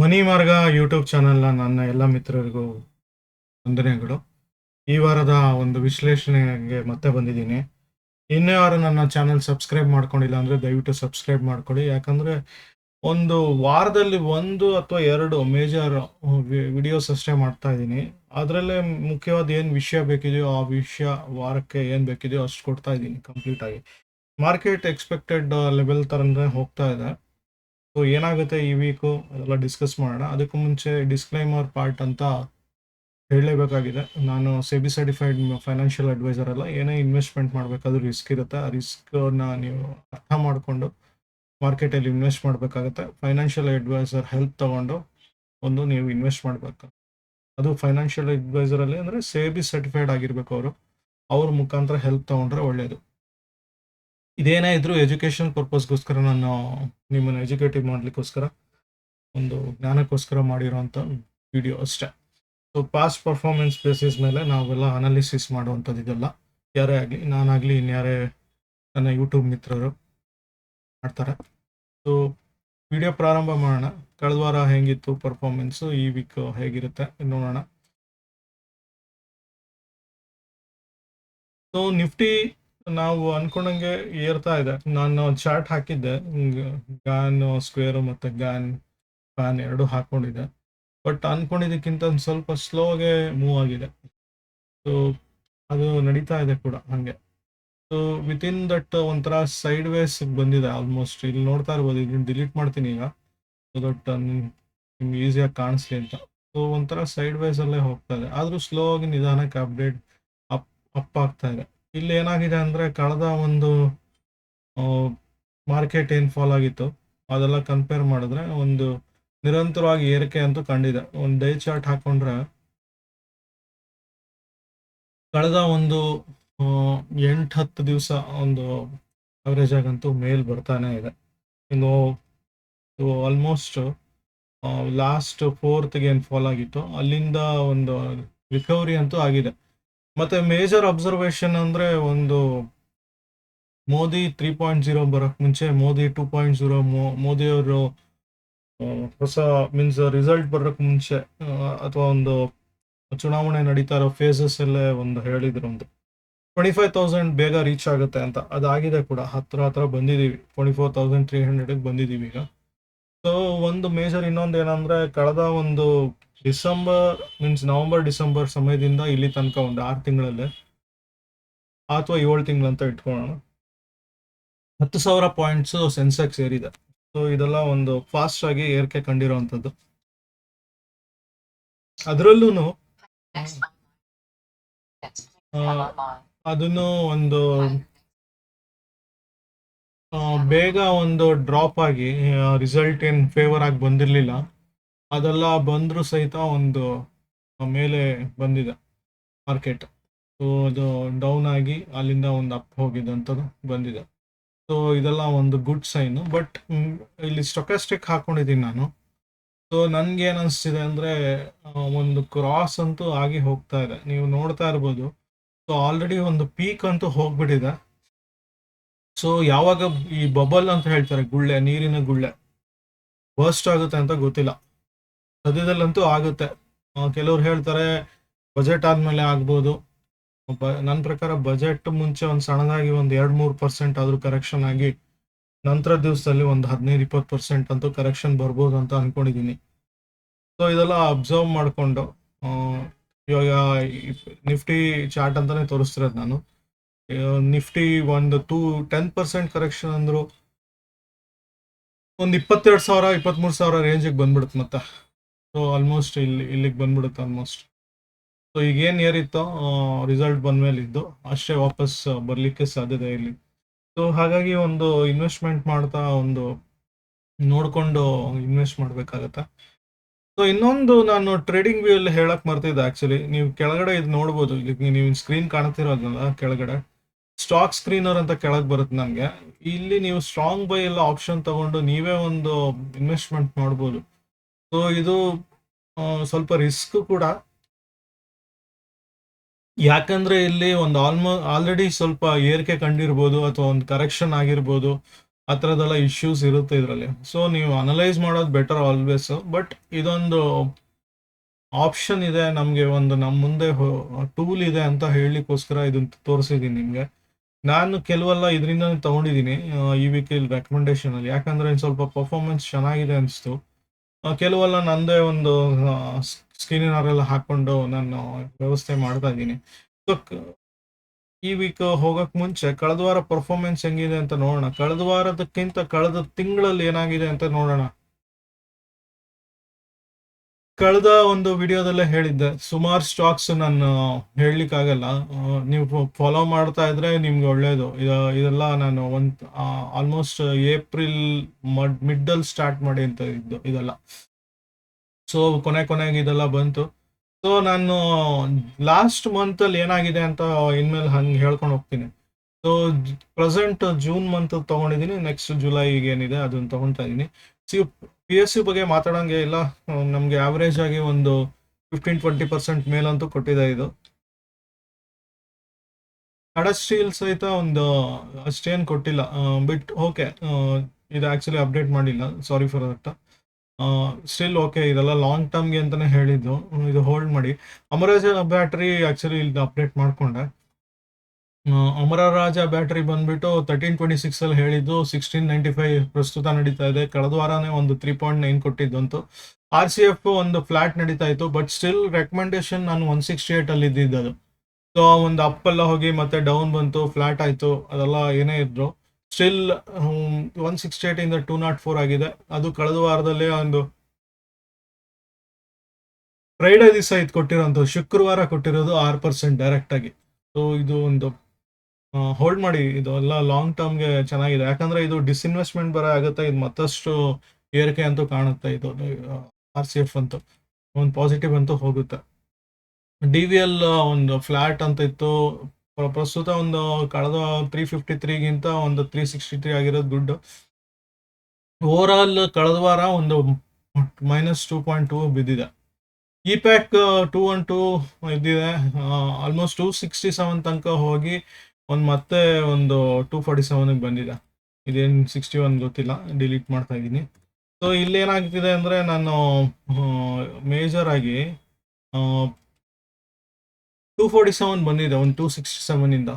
ಮನಿ ಮಾರ್ಗ ಯೂಟ್ಯೂಬ್ ಚಾನೆಲ್ನ ನನ್ನ ಎಲ್ಲ ಮಿತ್ರರಿಗೂ ವಂದನೆಗಳು. ಈ ವಾರದ ಒಂದು ವಿಶ್ಲೇಷಣೆಗೆ ಮತ್ತೆ ಬಂದಿದ್ದೀನಿ. ಇನ್ನೂ ಯಾರು ನನ್ನ ಚಾನೆಲ್ ಸಬ್ಸ್ಕ್ರೈಬ್ ಮಾಡ್ಕೊಂಡಿಲ್ಲ ಅಂದರೆ ದಯವಿಟ್ಟು ಸಬ್ಸ್ಕ್ರೈಬ್ ಮಾಡ್ಕೊಳ್ಳಿ. ಯಾಕಂದರೆ ಒಂದು ವಾರದಲ್ಲಿ 1 ಅಥವಾ 2 ಮೇಜರ್ ವಿಡಿಯೋಸ್ ಅಷ್ಟೇ ಮಾಡ್ತಾ ಇದ್ದೀನಿ. ಅದರಲ್ಲೇ ಮುಖ್ಯವಾದ ಏನು ವಿಷಯ ಬೇಕಿದೆಯೋ ಆ ವಿಷಯ ವಾರಕ್ಕೆ ಏನು ಬೇಕಿದೆಯೋ ಅಷ್ಟು ಕೊಡ್ತಾ ಇದ್ದೀನಿ ಕಂಪ್ಲೀಟಾಗಿ. ಮಾರ್ಕೆಟ್ ಎಕ್ಸ್ಪೆಕ್ಟೆಡ್ ಲೆವೆಲ್ ಥರನೇ ಹೋಗ್ತಾ ಇದೆ. ಸೊ ಏನಾಗುತ್ತೆ ಈ ವೀಕು ಅದೆಲ್ಲ ಡಿಸ್ಕಸ್ ಮಾಡೋಣ. ಅದಕ್ಕೂ ಮುಂಚೆ ಡಿಸ್ಕ್ಲೈಮರ್ ಪಾರ್ಟ್ ಅಂತ ಹೇಳಲೇಬೇಕಾಗಿದೆ. ನಾನು ಸೆಬಿ ಸರ್ಟಿಫೈಡ್ ಫೈನಾನ್ಷಿಯಲ್ ಅಡ್ವೈಸರ್ ಅಲ್ಲ. ಏನೇ ಇನ್ವೆಸ್ಟ್ಮೆಂಟ್ ಮಾಡಬೇಕಾದ್ರೂ ರಿಸ್ಕ್ ಇರುತ್ತೆ. ಆ ರಿಸ್ಕ್ನ ನೀವು ಅರ್ಥ ಮಾಡಿಕೊಂಡು ಮಾರ್ಕೆಟಲ್ಲಿ ಇನ್ವೆಸ್ಟ್ ಮಾಡಬೇಕಾಗುತ್ತೆ. ಫೈನಾನ್ಷಿಯಲ್ ಅಡ್ವೈಸರ್ ಹೆಲ್ಪ್ ತಗೊಂಡು ನೀವು ಇನ್ವೆಸ್ಟ್ ಮಾಡಬೇಕು. ಅದು ಫೈನಾನ್ಷಿಯಲ್ ಅಡ್ವೈಸರಲ್ಲಿ ಅಂದರೆ ಸೆಬಿ ಸರ್ಟಿಫೈಡ್ ಆಗಿರಬೇಕು ಅವರು. ಅವ್ರ ಮುಖಾಂತರ ಹೆಲ್ಪ್ ತೊಗೊಂಡ್ರೆ ಒಳ್ಳೆಯದು. ಇದೇನೇ ಇದ್ರೂ ಎಜುಕೇಷನ್ ಪರ್ಪಸ್ಗೋಸ್ಕರ ನಾನು ನಿಮ್ಮನ್ನು ಎಜುಕೇಟಿವ್ ಮಾಡಲಿಕ್ಕೋಸ್ಕರ ಒಂದು ಜ್ಞಾನಕ್ಕೋಸ್ಕರ ಮಾಡಿರೋಂಥ ವಿಡಿಯೋ ಅಷ್ಟೇ. ಸೊ ಪಾಸ್ಟ್ ಪರ್ಫಾರ್ಮೆನ್ಸ್ ಬೇಸಿಸ್ ಮೇಲೆ ನಾವೆಲ್ಲ ಅನಾಲಿಸಿಸ್ ಮಾಡುವಂಥದ್ದು ಇದೆಲ್ಲ. ಯಾರೇ ಆಗಲಿ, ನಾನಾಗಲಿ, ಇನ್ಯಾರೇ ನನ್ನ ಯೂಟ್ಯೂಬ್ ಮಿತ್ರರು ಮಾಡ್ತಾರೆ. ಸೊ ವಿಡಿಯೋ ಪ್ರಾರಂಭ ಮಾಡೋಣ. ಕಳೆದ ವಾರ ಹೇಗಿತ್ತು ಪರ್ಫಾರ್ಮೆನ್ಸು, ಈ ವೀಕ್ ಹೇಗಿರುತ್ತೆ ನೋಡೋಣ. ಸೊ ನಿಫ್ಟಿ ನಾವು ಅನ್ಕೊಂಡಂಗೆ ಏರ್ತಾ ಇದೆ. ನಾನು ಚಾರ್ಟ್ ಹಾಕಿದ್ದೆ, ಗ್ಯಾನ್ ಸ್ಕ್ವೇರು ಮತ್ತು ಗ್ಯಾನ್ ಫ್ಯಾನ್ ಎರಡು ಹಾಕ್ಕೊಂಡಿದ್ದೆ. ಬಟ್ ಅನ್ಕೊಂಡಿದ್ದಕ್ಕಿಂತ ಒಂದು ಸ್ವಲ್ಪ ಸ್ಲೋಗೆ ಮೂವ್ ಆಗಿದೆ. ಸೊ ಅದು ನಡೀತಾ ಇದೆ ಕೂಡ ಹಾಗೆ. ಸೊ ವಿತಿನ್ ದಟ್ ಒಂಥರ ಸೈಡ್ ವೇಸ್ ಬಂದಿದೆ ಆಲ್ಮೋಸ್ಟ್. ಇಲ್ಲಿ ನೋಡ್ತಾ ಇರ್ಬೋದು, ಇದನ್ನ ಡಿಲೀಟ್ ಮಾಡ್ತೀನಿ ಈಗ ಸೊ ದಟ್ ನಿಮ್ಗೆ ಈಸಿಯಾಗಿ ಕಾಣಿಸ್ಲಿ ಅಂತ. ಸೊ ಒಂಥರ ಸೈಡ್ ವೇಸ್ ಅಲ್ಲೇ ಹೋಗ್ತಾ ಇದೆ, ಆದರೂ ಸ್ಲೋ ಆಗಿ ನಿಧಾನಕ್ಕೆ ಅಪ್ಡೇಟ್ ಅಪ್ ಆಗ್ತಾ ಇದೆ. ಇಲ್ಲಿ ಏನಾಗಿದೆ ಅಂದರೆ ಕಳೆದ ಒಂದು ಮಾರ್ಕೆಟ್ ಏನು ಫಾಲ್ ಆಗಿತ್ತು ಅದೆಲ್ಲ ಕಂಪೇರ್ ಮಾಡಿದ್ರೆ ಒಂದು ನಿರಂತರವಾಗಿ ಏರಿಕೆ ಅಂತೂ ಕಂಡಿದೆ. ಒಂದು ಡೇ ಚಾರ್ಟ್ ಹಾಕೊಂಡ್ರೆ ಕಳೆದ ಒಂದು 8-10 ದಿವಸ ಒಂದು ಅವರೇಜ್ ಆಗಂತೂ ಮೇಲ್ ಬರ್ತಾನೆ ಇದೆ. ಇನ್ನು ಆಲ್ಮೋಸ್ಟ್ ಲಾಸ್ಟ್ 4th ಏನು ಫಾಲ್ ಆಗಿತ್ತು ಅಲ್ಲಿಂದ ಒಂದು ರಿಕವರಿ ಅಂತೂ ಆಗಿದೆ. ಮತ್ತು ಮೇಜರ್ ಅಬ್ಸರ್ವೇಷನ್ ಅಂದರೆ ಒಂದು ಮೋದಿ 3.0 ಬರೋಕ್ಕೆ ಮುಂಚೆ, ಮೋದಿ 2.0, ಮೋದಿಯವರು ಹೊಸ ಮೀನ್ಸ್ ರಿಸಲ್ಟ್ ಬರೋಕ್ಕೆ ಮುಂಚೆ ಅಥವಾ ಒಂದು ಚುನಾವಣೆ ನಡೀತಾ ಇರೋ ಫೇಸಸ್ ಅಲ್ಲೇ ಒಂದು ಹೇಳಿದ್ರು, ಒಂದು 25,000 ಬೇಗ ರೀಚ್ ಆಗುತ್ತೆ ಅಂತ. ಅದಾಗಿದೆ ಕೂಡ, ಹತ್ರ ಬಂದಿದ್ದೀವಿ, 24,300ಗೆ ಬಂದಿದ್ದೀವಿ ಈಗ. ಸೊ ಒಂದು ಮೇಜರ್ ಇನ್ನೊಂದು ಏನಂದರೆ ಕಳೆದ ಒಂದು ನವೆಂಬರ್ ಡಿಸೆಂಬರ್ ಸಮಯದಿಂದ ಇಲ್ಲಿ ತನಕ ಒಂದು 6 ತಿಂಗಳಲ್ಲೇ ಅಥವಾ 7 ತಿಂಗಳಂತ ಇಟ್ಕೊಳ್ಳೋಣ, 10,000 ಪಾಯಿಂಟ್ಸು ಸೆನ್ಸೆಕ್ಸ್ ಏರಿದೆ. ಸೊ ಇದೆಲ್ಲ ಒಂದು ಫಾಸ್ಟ್ ಆಗಿ ಏರಿಕೆ ಕಂಡಿರೋವಂಥದ್ದು. ಅದರಲ್ಲೂ ಅದನ್ನು ಒಂದು ಬೇಗ ಒಂದು ಡ್ರಾಪ್ ಆಗಿ ರಿಸಲ್ಟ್ ಏನು ಫೇವರ್ ಆಗಿ ಬಂದಿರಲಿಲ್ಲ. ಅದೆಲ್ಲ ಬಂದರೂ ಸಹಿತ ಒಂದು ಮೇಲೆ ಬಂದಿದೆ ಮಾರ್ಕೆಟ್. ಸೊ ಅದು ಡೌನ್ ಆಗಿ ಅಲ್ಲಿಂದ ಒಂದು ಅಪ್ ಹೋಗಿದ್ದಂಥದ್ದು ಬಂದಿದೆ. ಸೊ ಇದೆಲ್ಲ ಒಂದು ಗುಡ್ ಸೈನು. ಬಟ್ ಇಲ್ಲಿ ಸ್ಟೊಕ್ಯಾಸ್ಟಿಕ್ ಹಾಕ್ಕೊಂಡಿದ್ದೀನಿ ನಾನು. ಸೊ ನನಗೇನು ಅನಿಸ್ತಿದೆ ಅಂದರೆ ಒಂದು ಕ್ರಾಸ್ ಅಂತೂ ಆಗಿ ಹೋಗ್ತಾ ಇದೆ, ನೀವು ನೋಡ್ತಾ ಇರ್ಬೋದು. ಸೊ ಆಲ್ರೆಡಿ ಒಂದು ಪೀಕ್ ಅಂತೂ ಹೋಗ್ಬಿಟ್ಟಿದೆ. ಸೊ ಯಾವಾಗ ಈ ಬಬಲ್ ಅಂತ ಹೇಳ್ತಾರೆ, ಗುಳ್ಳೆ, ನೀರಿನ ಗುಳ್ಳೆ ಬರ್ಸ್ಟ್ ಆಗುತ್ತೆ ಅಂತ ಗೊತ್ತಿಲ್ಲ. ಸದ್ಯದಲ್ಲಂತೂ ಆಗುತ್ತೆ. ಕೆಲವ್ರು ಹೇಳ್ತಾರೆ ಬಜೆಟ್ ಆದಮೇಲೆ ಆಗ್ಬೋದು. ನನ್ನ ಪ್ರಕಾರ ಬಜೆಟ್ ಮುಂಚೆ ಒಂದು ಸಣ್ಣದಾಗಿ ಒಂದು 2-3% ಆದರೂ ಕರೆಕ್ಷನ್ ಆಗಿ ನಂತರ ದಿವಸದಲ್ಲಿ ಒಂದು 15-20% ಅಂತೂ ಕರೆಕ್ಷನ್ ಬರ್ಬೋದು ಅಂತ ಅಂದ್ಕೊಂಡಿದ್ದೀನಿ. ಸೊ ಇದೆಲ್ಲ ಅಬ್ಸರ್ವ್ ಮಾಡಿಕೊಂಡು ಇವಾಗ ನಿಫ್ಟಿ ಚಾರ್ಟ್ ಅಂತಲೇ ತೋರಿಸ್ತಿರೋದು ನಾನು. ನಿಫ್ಟಿ ಒಂದು 10% ಕರೆಕ್ಷನ್ ಅಂದರು ಒಂದು 22,000-23,000 ರೇಂಜಿಗೆ ಬಂದ್ಬಿಡುತ್ತೆ ಮತ್ತೆ. ಸೊ ಆಲ್ಮೋಸ್ಟ್ ಇಲ್ಲಿಗೆ ಬಂದ್ಬಿಡುತ್ತೆ ಆಲ್ಮೋಸ್ಟ್. ಸೊ ಈಗೇನು ಏರಿತ್ತೋ ರಿಸಲ್ಟ್ ಬಂದಮೇಲೆ ಇದ್ದು ಅಷ್ಟೇ ವಾಪಸ್ ಬರಲಿಕ್ಕೆ ಸಾಧ್ಯತೆ ಇಲ್ಲಿ. ಸೊ ಹಾಗಾಗಿ ಒಂದು ಇನ್ವೆಸ್ಟ್ಮೆಂಟ್ ಮಾಡ್ತಾ ಒಂದು ನೋಡಿಕೊಂಡು ಇನ್ವೆಸ್ಟ್ ಮಾಡಬೇಕಾಗತ್ತೆ. ಸೊ ಇನ್ನೊಂದು ನಾನು ಟ್ರೇಡಿಂಗ್ ವ್ಯೂ ಅಲ್ಲಿ ಹೇಳಕ್ ಮರ್ತಿದ್ದೆ ಆ್ಯಕ್ಚುಲಿ. ನೀವು ಕೆಳಗಡೆ ಇದು ನೋಡ್ಬೋದು, ಇಲ್ಲಿ ನೀವು ಸ್ಕ್ರೀನ್ ಕಾಣ್ತಿರೋದಲ್ಲ, ಕೆಳಗಡೆ ಸ್ಟಾಕ್ ಸ್ಕ್ರೀನರ್ ಅಂತ ಕೆಳಗೆ ಬರುತ್ತೆ ನನಗೆ. ಇಲ್ಲಿ ನೀವು ಸ್ಟ್ರಾಂಗ್ ಬೈ ಎಲ್ಲ ಆಪ್ಷನ್ ತಗೊಂಡು ನೀವೇ ಒಂದು ಇನ್ವೆಸ್ಟ್ಮೆಂಟ್ ಮಾಡ್ಬೋದು. ಸೊ ಇದು ಸ್ವಲ್ಪ ರಿಸ್ಕ್ ಕೂಡ, ಯಾಕಂದ್ರೆ ಇಲ್ಲಿ ಒಂದು ಆಲ್ರೆಡಿ ಸ್ವಲ್ಪ ಏರಿಕೆ ಕಂಡಿರ್ಬೋದು ಅಥವಾ ಒಂದು ಕರೆಕ್ಷನ್ ಆಗಿರ್ಬೋದು. ಆ ಥರದ್ದೆಲ್ಲ ಇಶ್ಯೂಸ್ ಇರುತ್ತೆ ಇದರಲ್ಲಿ. ಸೊ ನೀವು ಅನಲೈಸ್ ಮಾಡೋದು ಬೆಟರ್ ಆಲ್ವೇಸ್. ಬಟ್ ಇದೊಂದು ಆಪ್ಷನ್ ಇದೆ ನಮಗೆ, ಒಂದು ನಮ್ಮ ಮುಂದೆ ಟೂಲ್ ಇದೆ ಅಂತ ಹೇಳಲಿಕ್ಕೋಸ್ಕರ ಇದನ್ನ ತೋರಿಸಿದ್ದೀನಿ ನಿಮಗೆ. ನಾನು ಕೆಲವೆಲ್ಲ ಇದರಿಂದ ತೊಗೊಂಡಿದ್ದೀನಿ ಈ ವೀಕಲ್ಲಿ ರೆಕಮೆಂಡೇಶನಲ್ಲಿ, ಯಾಕಂದರೆ ಸ್ವಲ್ಪ ಪರ್ಫಾರ್ಮೆನ್ಸ್ ಚೆನ್ನಾಗಿದೆ ಅನಿಸ್ತು. ಕೆಲವೆಲ್ಲ ನನ್ನದೇ ಒಂದು ಸ್ಕ್ರೀನರೆಲ್ಲ ಹಾಕ್ಕೊಂಡು ನಾನು ವ್ಯವಸ್ಥೆ ಮಾಡ್ತಾ ಇದ್ದೀನಿ. ಸೊ ಈ ವೀಕ್ ಹೋಗಕ್ಕೆ ಮುಂಚೆ ಕಳೆದ ವಾರ ಪರ್ಫಾರ್ಮೆನ್ಸ್ ಹೆಂಗಿದೆ ಅಂತ ನೋಡೋಣ. ಕಳೆದ ವಾರದಕ್ಕಿಂತ ಕಳೆದ ತಿಂಗಳಲ್ಲಿ ಏನಾಗಿದೆ ಅಂತ ನೋಡೋಣ. ಕಳೆದ ಒಂದು ವಿಡಿಯೋದಲ್ಲೇ ಹೇಳಿದ್ದೆ, ಸುಮಾರು ಸ್ಟಾಕ್ಸ್ ನಾನು ಹೇಳಲಿಕ್ಕಾಗಲ್ಲ. ನೀವು ಫಾಲೋ ಮಾಡ್ತಾ ಇದ್ರೆ ನಿಮ್ಗೆ ಒಳ್ಳೇದು. ಇದೆಲ್ಲ ನಾನು ಆಲ್ಮೋಸ್ಟ್ ಏಪ್ರಿಲ್ ಮಿಡ್ಡಲ್ಲಿ ಸ್ಟಾರ್ಟ್ ಮಾಡಿ ಅಂತ ಇದ್ದು ಇದೆಲ್ಲ. ಸೊ ಕೊನೆಗೆ ಇದೆಲ್ಲ ಬಂತು. ಸೊ ನಾನು ಲಾಸ್ಟ್ ಮಂತಲ್ಲಿ ಏನಾಗಿದೆ ಅಂತ ಇನ್ಮೇಲೆ ಹಂಗೆ ಹೇಳ್ಕೊಂಡು ಹೋಗ್ತೀನಿ. ಸೊ ಪ್ರೆಸೆಂಟ್ ಜೂನ್ ಮಂತ್ ತೊಗೊಂಡಿದ್ದೀನಿ, ನೆಕ್ಸ್ಟ್ ಜುಲೈಗೆ ಏನಿದೆ ಅದನ್ನು ತೊಗೊಳ್ತಾ ಇದ್ದೀನಿ. PSU ಬಗ್ಗೆ ಮಾತಾಡೋಂಗೆ ಇಲ್ಲ. ನಮಗೆ ಆವ್ರೇಜ್ ಆಗಿ ಒಂದು 15-20% ಮೇಲಂತೂ ಕೊಟ್ಟಿದೆ ಇದು. ಟಾಟಾ ಸ್ಟೀಲ್ ಸಹಿತ ಒಂದು ಅಷ್ಟೇನು ಕೊಟ್ಟಿಲ್ಲ, ಬಿಟ್ ಓಕೆ. ಇದು ಆ್ಯಕ್ಚುಲಿ ಅಪ್ಡೇಟ್ ಮಾಡಿಲ್ಲ, sorry for that. Still okay, ಇದೆಲ್ಲ ಲಾಂಗ್ ಟರ್ಮ್ಗೆ ಅಂತಲೇ ಹೇಳಿದ್ದು. ಇದು ಹೋಲ್ಡ್ ಮಾಡಿ. ಅಮರರಾಜ ಬ್ಯಾಟ್ರಿ ಆ್ಯಕ್ಚುಲಿ ಇಲ್ಲಿ ಅಪ್ಡೇಟ್ ಮಾಡಿಕೊಂಡೆ. ಅಮರರಾಜ ಬ್ಯಾಟ್ರಿ ಬಂದ್ಬಿಟ್ಟು 1326 ಹೇಳಿದ್ದು 1695 ಪ್ರಸ್ತುತ ನಡೀತಾ ಇದೆ. ಕಳೆದ ವಾರನೇ ಒಂದು 3.9 ಕೊಟ್ಟಿದ್ದಂತು. RCF ಒಂದು ಫ್ಲಾಟ್ ನಡೀತಾ ಇತ್ತು, ಬಟ್ ಸ್ಟಿಲ್ ರೆಕಮೆಂಡೇಶನ್ ನಾನು 168 ಅಲ್ಲಿ ಇದ್ದಿದ್ದು. ಸೊ ಒಂದು ಅಪ್ ಎಲ್ಲ ಹೋಗಿ ಮತ್ತೆ ಡೌನ್ ಬಂತು, ಫ್ಲಾಟ್ ಆಯಿತು, ಅದೆಲ್ಲ ಏನೇ ಇದ್ರು ಸ್ಟಿಲ್ 168 ಇಂದ 204 ಆಗಿದೆ. ಅದು ಕಳೆದ ವಾರದಲ್ಲೇ ಒಂದು ಫ್ರೈಡೇ ದಿವಸ ಇದು ಕೊಟ್ಟಿರೋಂಥದ್ದು, ಶುಕ್ರವಾರ ಕೊಟ್ಟಿರೋದು 6% ಡೈರೆಕ್ಟಾಗಿ. ಸೊ ಇದು ಒಂದು ಹೋಲ್ಡ್ ಮಾಡಿ, ಇದು ಎಲ್ಲ ಲಾಂಗ್ ಟರ್ಮ್ಗೆ ಚೆನ್ನಾಗಿದೆ. ಯಾಕಂದರೆ ಇದು ಡಿಸ್ಇನ್ವೆಸ್ಟ್ಮೆಂಟ್ ಬರೋ ಆಗುತ್ತೆ, ಇದು ಮತ್ತಷ್ಟು ಏರಿಕೆ ಅಂತೂ ಕಾಣುತ್ತೆ. ಇದು RCF ಅಂತೂ ಒಂದು ಪಾಸಿಟಿವ್ ಅಂತೂ ಹೋಗುತ್ತೆ. DVL ಒಂದು ಫ್ಲಾಟ್ ಅಂತ ಇತ್ತು, ಪ್ರಸ್ತುತ ಒಂದು ಕಳೆದ 353ಗಿಂತ ಒಂದು 363 ಆಗಿರೋದು ದುಡ್ಡು. ಓವರಾಲ್ ಕಳೆದ ವಾರ ಒಂದು -2.2 ಬಿದ್ದಿದೆ. EPAC 212 ಇದ್ದಿದೆ, ಆಲ್ಮೋಸ್ಟ್ 267 ತನಕ ಹೋಗಿ ಮತ್ತೆ ಒಂದು 247ಗೆ ಬಂದಿದೆ. ಇದೇನು 61 ಗೊತ್ತಿಲ್ಲ, ಡಿಲೀಟ್ ಮಾಡ್ತಾ ಇದ್ದೀನಿ. ಸೊ ಇಲ್ಲೇನಾಗ್ತಿದೆ ಅಂದರೆ ನಾನು ಮೇಜರ್ ಆಗಿ 247 ಬಂದಿದೆ ಒಂದು 267 ಇಂದ.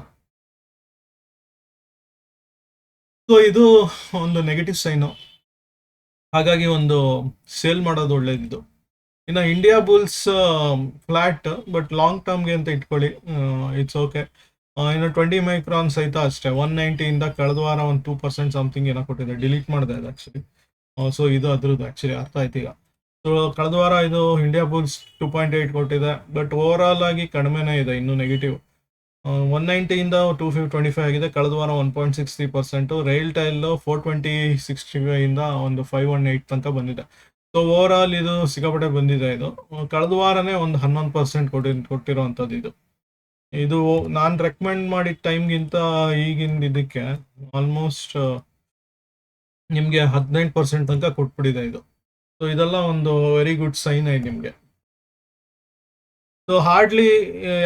ಸೊ ಇದು ಒಂದು ನೆಗೆಟಿವ್ ಸೈನು, ಹಾಗಾಗಿ ಒಂದು ಸೇಲ್ ಮಾಡೋದು ಒಳ್ಳೇದಿದ್ದು. ಇನ್ನು India Bulls flat, but long ಟರ್ಮ್ಗೆ ಅಂತ ಇಟ್ಕೊಳ್ಳಿ, ಇಟ್ಸ್ ಓಕೆ. ಇನ್ನು 20 ಮೈಕ್ರಾನ್ ಸಹಿತ ಅಷ್ಟೇ 190 ಇಂದ ಕಳೆದ ವಾರ ಒಂದು 2% ಸಮಥಿಂಗ್ ಏನೋ ಕೊಟ್ಟಿದೆ, ಡಿಲೀಟ್ ಮಾಡಿದೆ ಅದು ಆ್ಯಕ್ಚುಲಿ. ಸೊ ಇದು ಅದ್ರದ್ದು ಆ್ಯಕ್ಚುಲಿ ಅರ್ಥ ಆಯ್ತು ಈಗ. ಸೊ ಕಳೆದ ವಾರ ಇದು ಇಂಡಿಯಾ ಬುಲ್ಸ್ 2.8 ಕೊಟ್ಟಿದೆ, ಬಟ್ ಓವರಾಲ್ ಆಗಿ ಕಡಿಮೆನೇ ಇದೆ, ಇನ್ನೂ ನೆಗೆಟಿವ್. 190 ಇಂದ 225 ಆಗಿದೆ, ಕಳೆದ ವಾರ 1.63%. ರೈಲ್ ಟೈಲ್ 420.65 ಇಂದ ಒಂದು 518 ತನಕ ಬಂದಿದೆ. ಸೊ ಓವರಾಲ್ ಇದು ಸಿಕ್ಕಾಪಟ್ಟೆ ಬಂದಿದೆ. ಇದು ಕಳೆದ ವಾರನೇ ಒಂದು 11% ಕೊಟ್ಟಿರೋವಂಥದ್ದು. ಇದು ನಾನು ರೆಕಮೆಂಡ್ ಮಾಡಿದ ಟೈಮ್ಗಿಂತ ಈಗಿನ ಇದಕ್ಕೆ ಆಲ್ಮೋಸ್ಟ್ ನಿಮಗೆ 18% ತನಕ ಕೊಟ್ಬಿಟ್ಟಿದೆ ಇದು. ಸೊ ಇದೆಲ್ಲ ಒಂದು ವೆರಿ ಗುಡ್ ಸೈನ್ ಆಯ್ತು ನಿಮಗೆ. ಸೊ ಹಾರ್ಡ್ಲಿ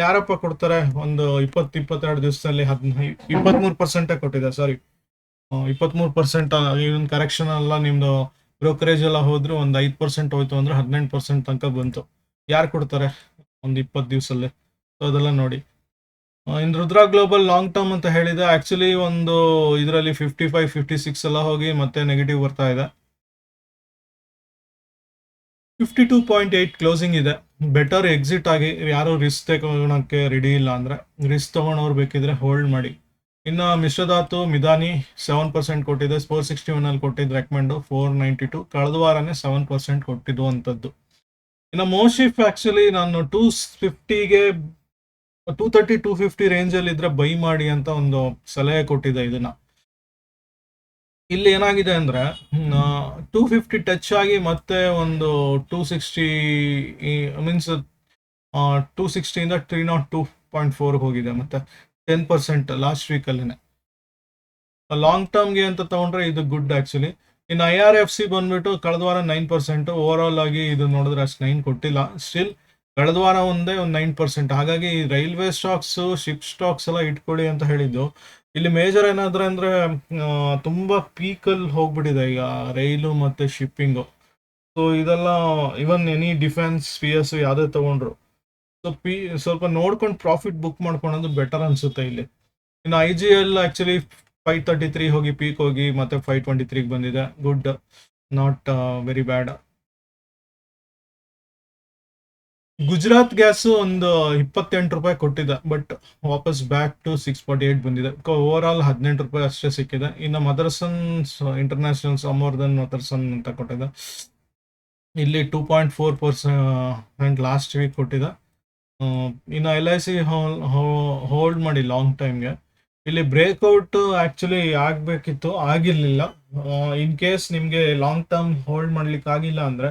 ಯಾರಪ್ಪ ಕೊಡ್ತಾರೆ, ಒಂದು 20-22 ದಿವಸದಲ್ಲಿ 23% ಕೊಟ್ಟಿದೆ. ಸಾರಿ, 23%. ಇವನ್ ಕರೆಕ್ಷನ್ ಎಲ್ಲ ನಿಮ್ಮದು ಬ್ರೋಕರೇಜ್ ಎಲ್ಲ ಹೋದ್ರು ಒಂದು 5% ಹೋಯ್ತು ಅಂದರೆ 18% ತನಕ ಬಂತು. ಯಾರು ಕೊಡ್ತಾರೆ ಒಂದು 20 ದಿವಸದಲ್ಲಿ? ಸೊ ಅದೆಲ್ಲ ನೋಡಿ. ಇನ್ ರುದ್ರಾ ಗ್ಲೋಬಲ್ ಲಾಂಗ್ ಟರ್ಮ್ ಅಂತ ಹೇಳಿದೆ, ಆ್ಯಕ್ಚುಲಿ ಒಂದು ಇದರಲ್ಲಿ 55-56 ಎಲ್ಲ ಹೋಗಿ ಮತ್ತೆ ನೆಗೆಟಿವ್ ಬರ್ತಾ ಇದೆ. 52.8 ಕ್ಲೋಸಿಂಗ್ ಇದೆ. ಬೆಟರ್ ಎಕ್ಸಿಟ್ ಆಗಿ, ಯಾರು ರಿಸ್ಕ್ ತಗೊಳಕ್ಕೆ ರೆಡಿ ಇಲ್ಲ ಅಂದರೆ ರಿಸ್ಕ್ ತೊಗೊಳೋರು ಬೇಕಿದ್ರೆ ಹೋಲ್ಡ್ ಮಾಡಿ. ಇನ್ನು ಮಿಶ್ರಧಾತು ಮಿದಾನಿ 7% ಕೊಟ್ಟಿದೆ, 461 ಕೊಟ್ಟಿದ್ದು ರೆಕಮೆಂಡು 492. ಕಳೆದ ವಾರನೇ 7% ಕೊಟ್ಟಿದ್ದು ಅಂಥದ್ದು. ಇನ್ನು ಮೋಶಿಫ್ ಆ್ಯಕ್ಚುಲಿ ನಾನು 250ಗೆ 230-250 ರೇಂಜಲ್ಲಿ ಇದ್ರೆ ಬೈ ಮಾಡಿ ಅಂತ ಒಂದು ಸಲಹೆ ಕೊಟ್ಟಿದೆ. ಇದನ್ನ ಇಲ್ಲಿ ಏನಾಗಿದೆ ಅಂದರೆ 250 ಟಚ್ ಆಗಿ ಮತ್ತೆ ಒಂದು 260 ಮೀನ್ಸ್ 260 ಇಂದ 302.4 ಹೋಗಿದೆ, ಮತ್ತೆ 10% ಲಾಸ್ಟ್ ವೀಕಲ್ಲಿನೇ. ಲಾಂಗ್ ಟರ್ಮ್ಗೆ ಅಂತ ತೊಗೊಂಡ್ರೆ ಇದು ಗುಡ್ ಆ್ಯಕ್ಚುಲಿ. ಇನ್ನು IRFC ಬಂದ್ಬಿಟ್ಟು ಕಳೆದ ವಾರ 9%, ಓವರಾಲ್ ಆಗಿ ಇದು ನೋಡಿದ್ರೆ ಅಷ್ಟು 9 ಕೊಟ್ಟಿಲ್ಲ. ಸ್ಟಿಲ್ ಕಳೆದ ವಾರ ಒಂದೇ ಒಂದು 9%. ಹಾಗಾಗಿ ರೈಲ್ವೆ ಸ್ಟಾಕ್ಸು, ಶಿಪ್ ಸ್ಟಾಕ್ಸ್ ಎಲ್ಲ ಇಟ್ಕೊಳ್ಳಿ ಅಂತ ಹೇಳಿದ್ದು. ಇಲ್ಲಿ ಮೇಜರ್ ಏನಾದ್ರೆ ಅಂದ್ರೆ ತುಂಬಾ ಪೀಕಲ್ಲಿ ಹೋಗ್ಬಿಟ್ಟಿದೆ ಈಗ ರೈಲು ಮತ್ತೆ ಶಿಪ್ಪಿಂಗು. ಸೊ ಇದೆಲ್ಲ ಇವನ್ ಎನಿ ಡಿಫೆನ್ಸ್ ಪಿ ಎಸ್ ಯಾವುದೇ ತಗೊಂಡ್ರು, ಸೊ ಸ್ವಲ್ಪ ನೋಡ್ಕೊಂಡು ಪ್ರಾಫಿಟ್ ಬುಕ್ ಮಾಡ್ಕೊಳೋದು ಬೆಟರ್ ಅನ್ಸುತ್ತೆ ಇಲ್ಲಿ. ಇನ್ನು ಐ ಜಿ ಎಲ್ ಆಕ್ಚುಲಿ 533 ಹೋಗಿ ಪೀಕ್ ಹೋಗಿ ಮತ್ತೆ 523 ಬಂದಿದೆ. Good, not very bad. Gujarat gas ಒಂದು 28 ರೂಪಾಯಿ ಕೊಟ್ಟಿದೆ, ಬಟ್ ವಾಪಸ್ ಬ್ಯಾಕ್ ಟು 648 ಬಂದಿದೆ. ಓವರ್ ಆಲ್ 18 ರೂಪಾಯಿ ಅಷ್ಟೇ ಸಿಕ್ಕಿದೆ. ಇನ್ನು ಮದರ್ಸನ್ ಇಂಟರ್ನ್ಯಾಷನಲ್ ಸಂವರ್ಧನ್ ಮದರ್ಸನ್ ಅಂತ ಕೊಟ್ಟಿದೆ, ಇಲ್ಲಿ 2.4% ಲಾಸ್ಟ್ ವೀಕ್ ಕೊಟ್ಟಿದೆ. ಇನ್ನು ಎಲ್ ಐ ಸಿ ಹೋಲ್ಡ್ ಮಾಡಿ ಲಾಂಗ್ ಟೈಮ್ಗೆ. ಇಲ್ಲಿ ಬ್ರೇಕ್ಔಟ್ ಆಕ್ಚುಲಿ ಆಗಬೇಕಿತ್ತು, ಆಗಿರಲಿಲ್ಲ. ಇನ್ ಕೇಸ್ ನಿಮಗೆ ಲಾಂಗ್ ಟರ್ಮ್ ಹೋಲ್ಡ್ ಮಾಡ್ಲಿಕ್ಕೆ ಆಗಿಲ್ಲ ಅಂದರೆ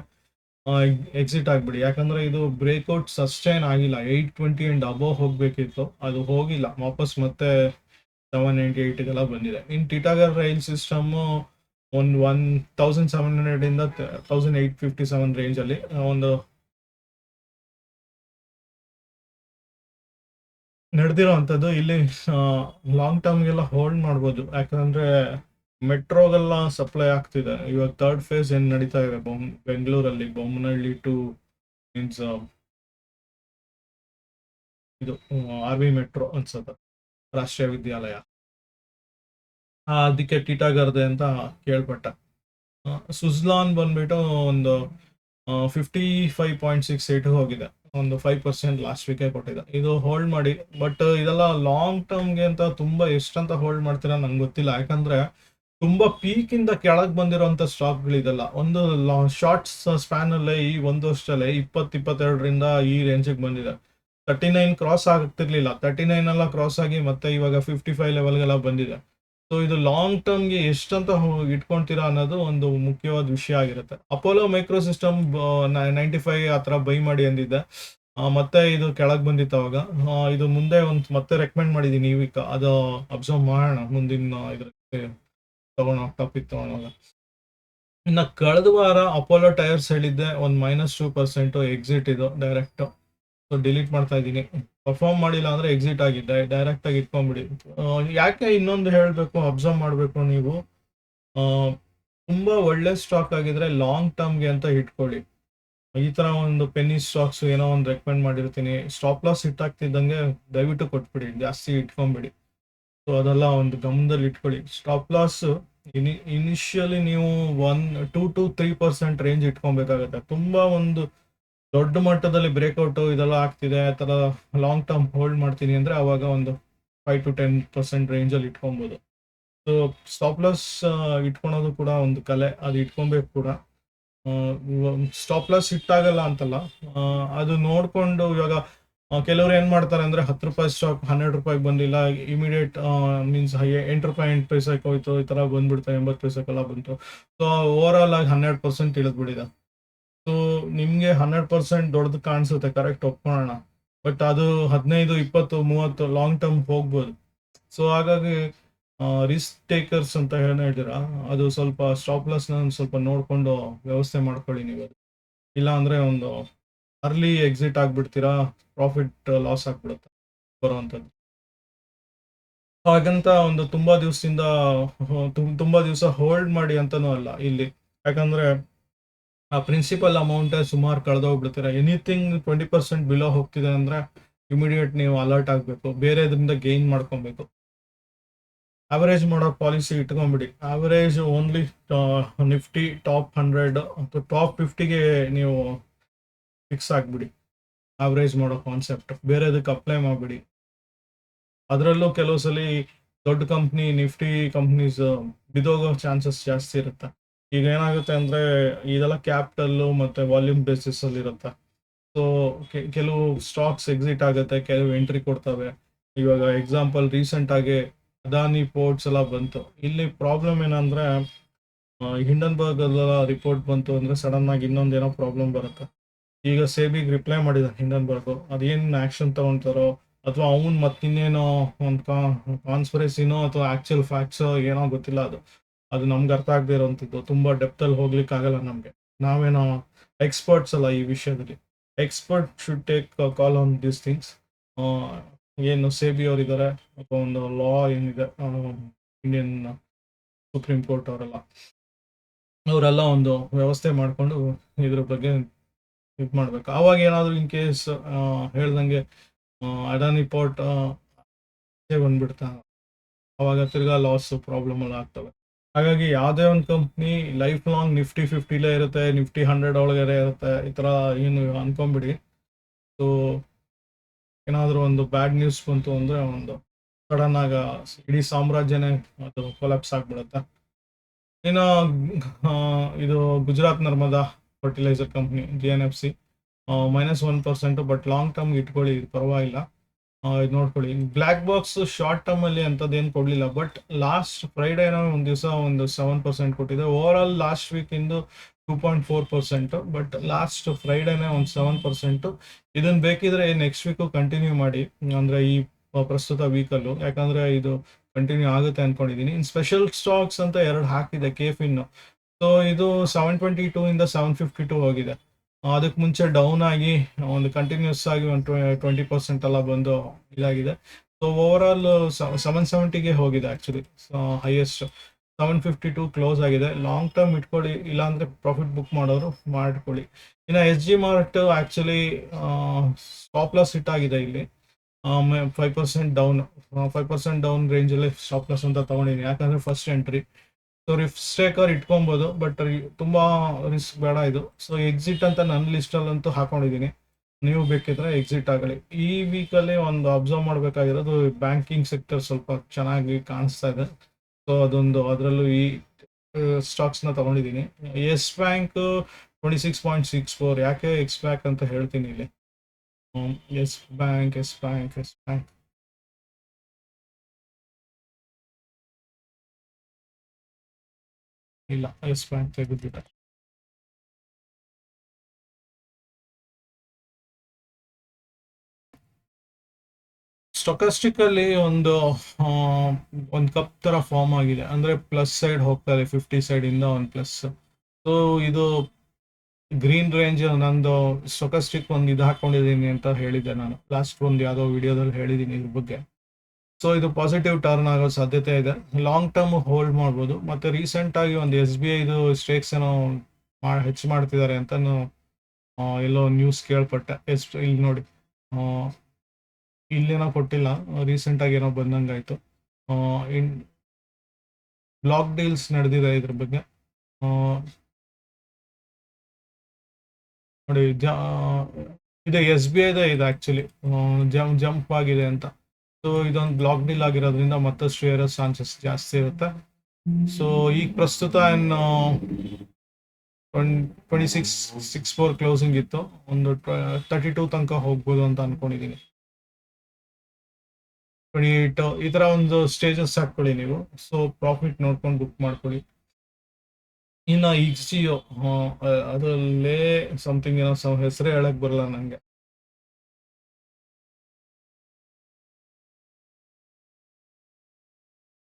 ಎಕ್ಸಿಟ್ ಆಗಿಬಿಡಿ. ಯಾಕಂದರೆ ಇದು ಬ್ರೇಕ್ಔಟ್ ಸಸ್ಟೈನ್ ಆಗಿಲ್ಲ. 820 ಆ್ಯಂಡ್ ಅಬೋವ್ ಹೋಗಬೇಕಿತ್ತು, ಅದು ಹೋಗಿಲ್ಲ. ವಾಪಸ್ ಮತ್ತೆ 798ಗೆಲ್ಲ ಬಂದಿದೆ. ಇನ್ನು ಟಿಟಾಗರ್ ರೈಲ್ ಸಿಸ್ಟಮ್ಮು ಒಂದು 1700 1857 ರೇಂಜಲ್ಲಿ ಒಂದು ನಡೆದಿರೋ ಅಂಥದ್ದು. ಇಲ್ಲಿ ಲಾಂಗ್ ಟರ್ಮ್ಗೆಲ್ಲ ಹೋಲ್ಡ್ ಮಾಡ್ಬೋದು, ಯಾಕಂದರೆ ಮೆಟ್ರೋಗೆಲ್ಲ ಸಪ್ಲೈ ಆಗ್ತಿದೆ. ಇವಾಗ ಥರ್ಡ್ ಫೇಸ್ ಏನು ನಡೀತಾ ಇದೆ ಬೆಂಗಳೂರಲ್ಲಿ, ಬೊಮ್ಮನಹಳ್ಳಿ ಟು ಮೀನ್ಸ್ ಇದು ಆರ್ ವಿ ಮೆಟ್ರೋ ಅನ್ಸುತ್ತೆ, ರಾಷ್ಟ್ರೀಯ ವಿದ್ಯಾಲಯ. ಅದಕ್ಕೆ ಟಿಟಾಗರ್ದೆ ಅಂತ ಕೇಳ್ಪಟ್ಟೆ. ಸುಜ್ಲಾನ್ ಬಂದ್ಬಿಟ್ಟು ಒಂದು 55.68 ಹೋಗಿದೆ, ಒಂದು 5% ಲಾಸ್ಟ್ ವೀಕೆ ಕೊಟ್ಟಿದೆ. ಇದು ಹೋಲ್ಡ್ ಮಾಡಿ, ಬಟ್ ಇದೆಲ್ಲ ಲಾಂಗ್ ಟರ್ಮ್ಗೆ ಅಂತ ತುಂಬ ಎಷ್ಟಂತ ಹೋಲ್ಡ್ ಮಾಡ್ತೀರಾ ನಂಗೆ ಗೊತ್ತಿಲ್ಲ. ಯಾಕಂದ್ರೆ ತುಂಬ ಪೀಕಿಂದ ಕೆಳಗೆ ಬಂದಿರೋಂಥ ಸ್ಟಾಕ್ಗಳಿದೆಲ್ಲ ಒಂದು ಶಾರ್ಟ್ ಸ್ಪ್ಯಾನಲ್ಲೇ ಈ ಒಂದು ವರ್ಷದಲ್ಲೇ 20-22ರಿಂದ ಈ ರೇಂಜಿಗೆ ಬಂದಿದೆ. 39 ಕ್ರಾಸ್ ಆಗ್ತಿರ್ಲಿಲ್ಲ, 39 ಎಲ್ಲ ಕ್ರಾಸ್ ಆಗಿ ಮತ್ತೆ ಇವಾಗ 55 ಲೆವೆಲ್ಗೆಲ್ಲ ಬಂದಿದೆ. ಸೊ ಇದು ಲಾಂಗ್ ಟರ್ಮ್ಗೆ ಎಷ್ಟಂತ ಇಟ್ಕೊಳ್ತೀರಾ ಅನ್ನೋದು ಒಂದು ಮುಖ್ಯವಾದ ವಿಷಯ ಆಗಿರುತ್ತೆ. ಅಪೋಲೋ ಮೈಕ್ರೋ ಸಿಸ್ಟಮ್ 95 ಆ ಥರ ಬೈ ಮಾಡಿ ಅಂದಿದ್ದೆ, ಮತ್ತೆ ಇದು ಕೆಳಗೆ ಬಂದಿತ್ತು ಅವಾಗ. ಇದು ಮುಂದೆ ಒಂದು ಮತ್ತೆ ರೆಕಮೆಂಡ್ ಮಾಡಿದ್ದೀನಿ ಈ ವೀಕ್, ಅದು ಅಬ್ಸರ್ವ್ ಮಾಡೋಣ ಮುಂದಿನ ಇದಕ್ಕೆ ಟಾಪಿಕ್ ತಗೊಳೋಣ. ಇನ್ನು ಕಳೆದ ವಾರ ಅಪೋಲೋ ಟೈರ್ಸ್ ಹೇಳಿದ್ದೆ ಒಂದು -2% ಎಕ್ಸಿಟ್, ಇದು ಡೈರೆಕ್ಟ್. ಸೊ ಡಿಲೀಟ್ ಮಾಡ್ತಾ ಇದ್ದೀನಿ. ಪರ್ಫಾರ್ಮ್ ಮಾಡಿಲ್ಲ ಅಂದರೆ ಎಕ್ಸಿಟ್ ಆಗಿದ್ದೆ, ಡೈರೆಕ್ಟಾಗಿ ಇಟ್ಕೊಂಡ್ಬಿಡಿ. ಯಾಕೆ ಇನ್ನೊಂದು ಹೇಳಬೇಕು, ಅಬ್ಸರ್ವ್ ಮಾಡಬೇಕು ನೀವು, ತುಂಬ ಒಳ್ಳೆ ಸ್ಟಾಕ್ ಆಗಿದ್ರೆ ಲಾಂಗ್ ಟರ್ಮ್ಗೆ ಅಂತ ಇಟ್ಕೊಳ್ಳಿ. ಈ ಥರ ಒಂದು ಪೆನ್ನಿ ಸ್ಟಾಕ್ಸ್ ಏನೋ ಒಂದು ರೆಕಮೆಂಡ್ ಮಾಡಿರ್ತೀನಿ, ಸ್ಟಾಪ್ ಲಾಸ್ ಇಟ್ಟಾಗ್ತಿದ್ದಂಗೆ ದಯವಿಟ್ಟು ಕೊಟ್ಬಿಡಿ, ಜಾಸ್ತಿ ಇಟ್ಕೊಂಬಿಡಿ. ಸೊ ಅದೆಲ್ಲ ಒಂದು ಗಮನದಲ್ಲಿ ಇಟ್ಕೊಳ್ಳಿ. ಸ್ಟಾಪ್ ಲಾಸ್ ಇನಿಷಿಯಲಿ ನೀವು 1-2 to 3% ರೇಂಜ್ ಇಟ್ಕೊಬೇಕಾಗತ್ತೆ. ತುಂಬ ಒಂದು ದೊಡ್ಡ ಮಟ್ಟದಲ್ಲಿ ಬ್ರೇಕ್ಔಟ್ ಇದೆಲ್ಲ ಆಗ್ತಿದೆ, ಆ ಥರ ಲಾಂಗ್ ಟರ್ಮ್ ಹೋಲ್ಡ್ ಮಾಡ್ತೀನಿ ಅಂದರೆ ಅವಾಗ ಒಂದು 5-10% ರೇಂಜಲ್ಲಿ ಇಟ್ಕೊಬೋದು. ಸೊ ಸ್ಟಾಪ್ ಲಾಸ್ ಇಟ್ಕೊಳೋದು ಕೂಡ ಒಂದು ಕಲೆ, ಅದು ಇಟ್ಕೊಬೇಕು ಕೂಡ. ಸ್ಟಾಪ್ ಲಾಸ್ ಇಟ್ಟಾಗಲ್ಲ ಅಂತಲ್ಲ, ಅದು ನೋಡಿಕೊಂಡು ಇವಾಗ ಕೆಲವ್ರು ಏನು ಮಾಡ್ತಾರೆ ಅಂದರೆ 10 ರೂಪಾಯಿ ಸ್ಟಾಕ್ 12 ರೂಪಾಯಿಗೆ ಬಂದಿಲ್ಲ, ಇಮಿಡಿಯೇಟ್ ಮೀನ್ಸ್ 8 ರೂಪಾಯಿ 8 ಪೈಸೆಗೆ ಹೋಯ್ತು, ಈ ಥರ ಬಂದ್ಬಿಡ್ತಾರೆ, 80 ಪೈಸೆಗೆಲ್ಲ ಬಂತು. ಸೊ ಓವರ್ ಆಲ್ ಆಗಿ 12% ಇಳಿದ್ಬಿಟ್ಟಿದೆ. ಸೊ ನಿಮಗೆ 100% ದೊಡ್ಡದು ಕಾಣಿಸುತ್ತೆ, ಕರೆಕ್ಟ್, ಒಪ್ಕೊಳ್ಳೋಣ. ಬಟ್ ಅದು 15, 20, 30 ಲಾಂಗ್ ಟರ್ಮ್ ಹೋಗ್ಬೋದು. ಸೊ ಹಾಗಾಗಿ ರಿಸ್ಕ್ ಟೇಕರ್ಸ್ ಅಂತ ಹೇಳಿದ್ದೀರಾ, ಅದು ಸ್ವಲ್ಪ ಸ್ಟಾಪ್ ಲಾಸ್ನ ಸ್ವಲ್ಪ ನೋಡಿಕೊಂಡು ವ್ಯವಸ್ಥೆ ಮಾಡ್ಕೊಳ್ಳಿ ನೀವು. ಅದು ಇಲ್ಲ ಅಂದರೆ ಒಂದು ಅರ್ಲಿ ಎಕ್ಸಿಟ್ ಆಗಿಬಿಡ್ತೀರಾ, ಪ್ರಾಫಿಟ್ ಲಾಸ್ ಆಗಿಬಿಡುತ್ತೆ ಬರುವಂಥದ್ದು. ಹಾಗಂತ ಒಂದು ತುಂಬ ದಿವಸದಿಂದ ತುಂಬ ದಿವಸ ಹೋಲ್ಡ್ ಮಾಡಿ ಅಂತನೂ ಅಲ್ಲ ಇಲ್ಲಿ. ಯಾಕಂದರೆ ಆ ಪ್ರಿನ್ಸಿಪಲ್ ಅಮೌಂಟೇ ಸುಮಾರು ಕಳೆದೋಗ್ಬಿಡ್ತೀರ. ಎನಿಥಿಂಗ್ 20% ಬಿಲೋ ಹೋಗ್ತಿದೆ ಅಂದರೆ ಇಮಿಡಿಯೇಟ್ ನೀವು ಅಲರ್ಟ್ ಆಗಬೇಕು, ಬೇರೆ ಇದರಿಂದ ಗೇನ್ ಮಾಡ್ಕೊಬೇಕು. ಅವರೇಜ್ ಮಾಡೋ ಪಾಲಿಸಿ ಇಟ್ಕೊಂಬಿಡಿ. ಅವರೇಜ್ ಓನ್ಲಿ ನಿಫ್ಟಿ ಟಾಪ್ 100 ಅಥವಾ ಟಾಪ್ 50ಗೆ ನೀವು ಫಿಕ್ಸ್ ಆಗಿಬಿಡಿ. ಅವರೇಜ್ ಮಾಡೋ ಕಾನ್ಸೆಪ್ಟ್ ಬೇರೆದಕ್ಕೆ ಅಪ್ಲೈ ಮಾಡಿಬಿಡಿ. ಅದರಲ್ಲೂ ಕೆಲವು ಸಲ ದೊಡ್ಡ ಕಂಪ್ನಿ, ನಿಫ್ಟಿ ಕಂಪ್ನೀಸ್ ಬಿದೋಗೋ ಚಾನ್ಸಸ್ ಜಾಸ್ತಿ ಇರುತ್ತೆ. ಈಗ ಏನಾಗುತ್ತೆ ಅಂದರೆ ಇದೆಲ್ಲ ಕ್ಯಾಪಿಟಲ್ಲು ಮತ್ತು ವಾಲ್ಯೂಮ್ ಬೇಸಿಸಲ್ಲಿ ಇರುತ್ತೆ. ಸೊ ಕೆಲವು ಸ್ಟಾಕ್ಸ್ ಎಕ್ಸಿಟ್ ಆಗುತ್ತೆ, ಕೆಲವು ಎಂಟ್ರಿ ಕೊಡ್ತವೆ. ಇವಾಗ ಎಕ್ಸಾಂಪಲ್ ರೀಸೆಂಟಾಗಿ ಅದಾನಿ ಪೋರ್ಟ್ಸ್ ಎಲ್ಲ ಬಂತು. ಇಲ್ಲಿ ಪ್ರಾಬ್ಲಮ್ ಏನಂದರೆ ಹಿಂಡನ್ಬರ್ಗ್ ಎಲ್ಲ ರಿಪೋರ್ಟ್ ಬಂತು ಅಂದರೆ ಸಡನ್ನಾಗಿ ಇನ್ನೊಂದೇನೋ ಪ್ರಾಬ್ಲಮ್ ಬರುತ್ತೆ. ಈಗ ಸೇಬಿಗೆ ರಿಪ್ಲೈ ಮಾಡಿದ ಹಿಂಡನ್ಬರ್ಗು, ಅದೇನು ಆ್ಯಕ್ಷನ್ ತೊಗೊಳ್ತಾರೋ ಅಥವಾ ಅವ್ನು ಮತ್ತಿನ್ನೇನೋ ಒಂದು ಕಾನ್ಸ್ಪಿರಸಿನೋ ಅಥವಾ ಆ್ಯಕ್ಚುಯಲ್ ಫ್ಯಾಕ್ಟ್ಸೋ ಏನೋ ಗೊತ್ತಿಲ್ಲ. ಅದು ನಮ್ಗೆ ಅರ್ಥ ಆಗದೆ ಇರೋವಂಥದ್ದು. ತುಂಬ ಡೆಪ್ತಲ್ಲಿ ಹೋಗ್ಲಿಕ್ಕೆ ಆಗಲ್ಲ ನಮಗೆ, ನಾವೇನೋ ಎಕ್ಸ್ಪರ್ಟ್ಸ್ ಅಲ್ಲ ಈ ವಿಷಯದಲ್ಲಿ. Expert should take call on these things. ಏನು ಸೇಬಿ ಅವರಿದ್ದಾರೆ ಅಥವಾ ಒಂದು ಲಾ ಏನಿದೆ ಇಂಡಿಯನ್ ಸುಪ್ರೀಂ ಕೋರ್ಟ್ ಅವರೆಲ್ಲ ಒಂದು ವ್ಯವಸ್ಥೆ ಮಾಡಿಕೊಂಡು ಇದ್ರ ಬಗ್ಗೆ ಇದು ಮಾಡ್ಬೇಕು. ಆವಾಗ ಏನಾದರೂ ಇನ್ ಕೇಸ್ ಹೇಳ್ದಂಗೆ ಅಡಾನಿ ಪೋರ್ಟ್ ಬಂದ್ಬಿಡ್ತಾ, ಅವಾಗ ತಿರ್ಗಾ ಲಾಸ್ ಪ್ರಾಬ್ಲಮ್ ಎಲ್ಲ ಆಗ್ತವೆ. ಹಾಗಾಗಿ ಯಾವುದೇ ಒಂದು ಕಂಪ್ನಿ ಲೈಫ್ ಲಾಂಗ್ ನಿಫ್ಟಿ 50ಲೇ ಇರುತ್ತೆ, ನಿಫ್ಟಿ 100 ಒಳಗಡೆ ಇರುತ್ತೆ, ಈ ಥರ ಏನು ಅನ್ಕೊಂಬಿಡಿ. ಸೊ ಏನಾದರೂ ಒಂದು ಬ್ಯಾಡ್ ನ್ಯೂಸ್ ಬಂತು ಅಂದರೆ ಒಂದು ಸಡನ್ ಆಗ ಇಡೀ ಸಾಮ್ರಾಜ್ಯನೇ ಅದು ಕೊಲಾಪ್ಸ್ ಆಗಿಬಿಡುತ್ತೆ. ಇನ್ನು ಇದು Gujarat Narmada fertiliser company GNFC -1%, but long term ಇಟ್ಕೊಳ್ಳಿ, ಪರವಾಗಿಲ್ಲ. ಇದು ನೋಡ್ಕೊಳ್ಳಿ. ಬ್ಲ್ಯಾಕ್ ಬಾಕ್ಸ್ ಶಾರ್ಟ್ ಟರ್ಮ್ ಅಲ್ಲಿ ಅಂಥದ್ದು ಏನು ಕೊಡಲಿಲ್ಲ, ಬಟ್ ಲಾಸ್ಟ್ ಫ್ರೈಡೇನ ಒಂದು ದಿವಸ ಒಂದು 7% ಕೊಟ್ಟಿದೆ. ಓವರ್ ಆಲ್ ಲಾಸ್ಟ್ ವೀಕ್ ಇಂದು 2.4%, ಬಟ್ ಲಾಸ್ಟ್ ಫ್ರೈಡೇನೆ ಒಂದು 7%. ಇದನ್ನ ಬೇಕಿದ್ರೆ ನೆಕ್ಸ್ಟ್ ವೀಕು ಕಂಟಿನ್ಯೂ ಮಾಡಿ, ಅಂದ್ರೆ ಈ ಪ್ರಸ್ತುತ ವೀಕಲ್ಲೂ, ಯಾಕಂದ್ರೆ ಇದು ಕಂಟಿನ್ಯೂ ಆಗುತ್ತೆ ಅನ್ಕೊಂಡಿದ್ದೀನಿ. ಇನ್ ಸ್ಪೆಷಲ್ ಸ್ಟಾಕ್ಸ್ ಅಂತ 2 ಹಾಕಿದೆ ಕೆಫಿನ್. ಸೊ ಇದು 722 ಇಂದ 752 ಹೋಗಿದೆ. ಅದಕ್ಕೆ ಮುಂಚೆ ಡೌನ್ ಆಗಿ ಒಂದು ಕಂಟಿನ್ಯೂಸ್ ಆಗಿ ಒಂದು 20% ಎಲ್ಲ ಬಂದು ಇದಾಗಿದೆ. ಸೊ ಓವರ್ ಆಲ್ 770ಗೆ ಹೋಗಿದೆ ಆಕ್ಚುಲಿ, ಹೈಯೆಸ್ಟ್ 752 ಕ್ಲೋಸ್ ಆಗಿದೆ. ಲಾಂಗ್ ಟರ್ಮ್ ಇಟ್ಕೊಳ್ಳಿ, ಇಲ್ಲಾಂದ್ರೆ ಪ್ರಾಫಿಟ್ ಬುಕ್ ಮಾಡೋರು ಮಾಡ್ಕೊಳ್ಳಿ. ಇನ್ನು SG mart actually stop loss hit ಆಗಿದೆ ಇಲ್ಲಿ. 5% ಡೌನ್, 5% ಡೌನ್ ರೇಂಜಲ್ಲಿ ಸ್ಟಾಪ್ ಲಾಸ್ ಅಂತ ತಗೊಂಡಿದ್ದೀನಿ, ಯಾಕಂದ್ರೆ ಫಸ್ಟ್ ಎಂಟ್ರಿ. ಸೊ ರಿಸ್ಟೇಕರ್ ಇಟ್ಕೊಬೋದು, ಬಟ್ ತುಂಬಾ ರಿಸ್ಕ್ ಬೇಡ ಇದು. ಸೊ ಎಕ್ಸಿಟ್ ಅಂತ ನನ್ನ ಲಿಸ್ಟಲ್ಲಂತೂ ಹಾಕೊಂಡಿದ್ದೀನಿ, ನೀವು ಬೇಕಿದ್ರೆ ಎಕ್ಸಿಟ್ ಆಗಲಿ. ಈ ವೀಕಲ್ಲಿ ಒಂದು ಅಬ್ಸರ್ವ್ ಮಾಡಬೇಕಾಗಿರೋದು, ಬ್ಯಾಂಕಿಂಗ್ ಸೆಕ್ಟರ್ ಸ್ವಲ್ಪ ಚೆನ್ನಾಗಿ ಕಾಣಿಸ್ತಾ ಇದೆ. ಸೊ ಅದೊಂದು, ಅದರಲ್ಲೂ ಈ ಸ್ಟಾಕ್ಸ್ನ ತಗೊಂಡಿದ್ದೀನಿ. Yes Bank 26.64. ಯಾಕೆ ಎಕ್ಸ್ ಬ್ಯಾಂಕ್ ಅಂತ ಹೇಳ್ತೀನಿ ಇಲ್ಲಿ. ಎಸ್ ಬ್ಯಾಂಕ್ ಇಲ್ಲ, ಎಸ್ ಬ್ಯಾಂಕ್ ತೆಗೆದಿದೆ. ಸ್ಟೊಕಾಸ್ಟಿಕ್ ಅಲ್ಲಿ ಒಂದು ಕಪ್ ತರ ಫಾರ್ಮ್ ಆಗಿದೆ, ಅಂದ್ರೆ ಪ್ಲಸ್ ಸೈಡ್ ಹೋಗ್ತಾರೆ, 50 ಸೈಡ್ ಇಂದ ಒಂದು ಪ್ಲಸ್. ಸೊ ಇದು ಗ್ರೀನ್ ರೇಂಜ್, ನಂದು ಸ್ಟೊಕಾಸ್ಟಿಕ್ ಒಂದು ಇದು ಹಾಕೊಂಡಿದ್ದೀನಿ ಅಂತ ಹೇಳಿದ್ದೆ ನಾನು ಲಾಸ್ಟ್ ಒಂದು ಯಾವುದೋ ವಿಡಿಯೋದಲ್ಲಿ ಹೇಳಿದ್ದೀನಿ ಇದ್ರ ಬಗ್ಗೆ. ಸೊ ಇದು ಪಾಸಿಟಿವ್ ಟರ್ನ್ ಆಗೋ ಸಾಧ್ಯತೆ ಇದೆ, ಲಾಂಗ್ ಟರ್ಮ್ ಹೋಲ್ಡ್ ಮಾಡ್ಬೋದು. ಮತ್ತೆ ರೀಸೆಂಟ್ ಆಗಿ ಒಂದು SBI ಇದು ಸ್ಟೇಕ್ಸ್ ಏನೋ ಹೆಚ್ಚು ಮಾಡ್ತಿದ್ದಾರೆ ಅಂತ ಎಲ್ಲೋ ನ್ಯೂಸ್ ಕೇಳ್ಪಟ್ಟೆ. ಇಲ್ಲಿ ನೋಡಿ, ಇಲ್ಲೇನೋ ಕೊಟ್ಟಿಲ್ಲ, ರೀಸೆಂಟ್ ಆಗಿ ಏನೋ ಬಂದಂಗಾಯ್ತು. ಇನ್ ಬ್ಲಾಕ್ ಡೀಲ್ಸ್ ನಡೆದಿದೆ ಇದ್ರ ಬಗ್ಗೆ. ನೋಡಿ, ಇದು SBI ಇದು ಆಕ್ಚುಲಿ ಜಂಪ್ ಆಗಿದೆ ಅಂತ. ಸೊ ಇದೊಂದು ಬ್ಲಾಕ್ ಡೀಲ್ ಆಗಿರೋದ್ರಿಂದ ಮತ್ತಷ್ಟು ಶೇರ್ ಚಾನ್ಸಸ್ ಜಾಸ್ತಿ ಇರುತ್ತೆ. ಸೊ ಈಗ ಪ್ರಸ್ತುತ 2664 ಕ್ಲೋಸಿಂಗ್ ಇತ್ತು, ಒಂದು 32 ತನಕ ಹೋಗ್ಬೋದು ಅಂತ ಅನ್ಕೊಂಡಿದ್ದೀನಿ. 28 ಈ ತರ ಒಂದು ಸ್ಟೇಜಸ್ ಹಾಕೊಳ್ಳಿ ನೀವು. ಸೊ ಪ್ರಾಫಿಟ್ ನೋಡ್ಕೊಂಡು ಬುಕ್ ಮಾಡ್ಕೊಳ್ಳಿ. ಇನ್ನು XGO, ಅದರಲ್ಲೇ ಸಮಥಿಂಗ್ ಏನೋ ಹೆಸರೇ ಹೇಳಕ್ ಬರಲ್ಲ ನಂಗೆ.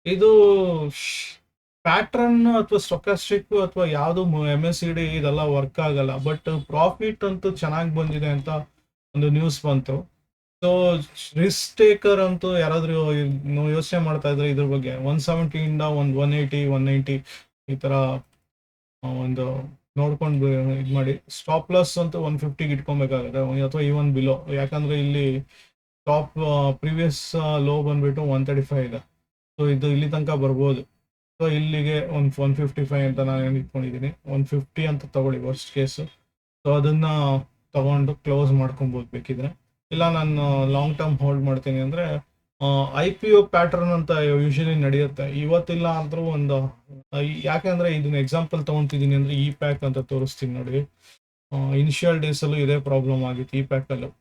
ಇದು ಪ್ಯಾಟ್ರನ್ ಅಥವಾ ಸ್ಟೊಕಾಸ್ಟಿಕ್ ಅಥವಾ ಯಾವುದು MACD ಇದೆಲ್ಲ ವರ್ಕ್ ಆಗಲ್ಲ, ಬಟ್ ಪ್ರಾಫಿಟ್ ಅಂತೂ ಚೆನ್ನಾಗಿ ಬಂದಿದೆ ಅಂತ ಒಂದು ನ್ಯೂಸ್ ಬಂತು. ಸೊ ರಿಸ್ಕ್ ಟೇಕರ್ ಅಂತೂ ಯಾರಾದ್ರೂ ಯೋಚನೆ ಮಾಡ್ತಾ ಇದ್ರೆ ಇದ್ರ ಬಗ್ಗೆ, 170 ಇಂದ ಒಂದು 180 190 ಈ ತರ ಒಂದು ನೋಡ್ಕೊಂಡು ಇದು ಮಾಡಿ. ಸ್ಟಾಪ್ ಲಾಸ್ ಅಂತೂ 150ಗೆ ಇಟ್ಕೊಬೇಕಾಗುತ್ತೆ, ಅಥವಾ ಈವನ್ ಬಿಲೋ, ಯಾಕಂದ್ರೆ ಇಲ್ಲಿ ಟಾಪ್ ಪ್ರೀವಿಯಸ್ ಲೋ ಬಂದ್ಬಿಟ್ಟು 135 ಇದೆ. ಸೊ ಇದು ಇಲ್ಲಿ ತನಕ ಬರ್ಬೋದು. ಸೊ ಇಲ್ಲಿಗೆ ಒಂದು 155 ಅಂತ ನಾನು ಇಟ್ಕೊಂಡಿದ್ದೀನಿ. 150 ಅಂತ ತಗೊಳ್ಳಿ ವರ್ಸ್ಟ್ ಕೇಸು. ಸೊ ಅದನ್ನ ತಗೊಂಡು ಕ್ಲೋಸ್ ಮಾಡ್ಕೊಬೋದು ಬೇಕಿದ್ರೆ. ಇಲ್ಲ ನಾನು ಲಾಂಗ್ ಟರ್ಮ್ ಹೋಲ್ಡ್ ಮಾಡ್ತೀನಿ ಅಂದರೆ IPO ಪ್ಯಾಟರ್ನ್ ಅಂತ ಯೂಶಲಿ ನಡೆಯುತ್ತೆ. ಇವತ್ತಿಲ್ಲ ಅಂದ್ರೂ ಒಂದು, ಯಾಕೆಂದ್ರೆ ಇದನ್ನ ಎಕ್ಸಾಂಪಲ್ ತಗೊಂತಿದ್ದೀನಿ ಅಂದ್ರೆ ಈ ಪ್ಯಾಕ್ ಅಂತ ತೋರಿಸ್ತೀನಿ ನೋಡಿ. ಇನಿಷಿಯಲ್ ಡೇಸಲ್ಲೂ ಇದೇ ಪ್ರಾಬ್ಲಮ್ ಆಗಿತ್ತು ಈ ಪ್ಯಾಕಲ್ಲೂ.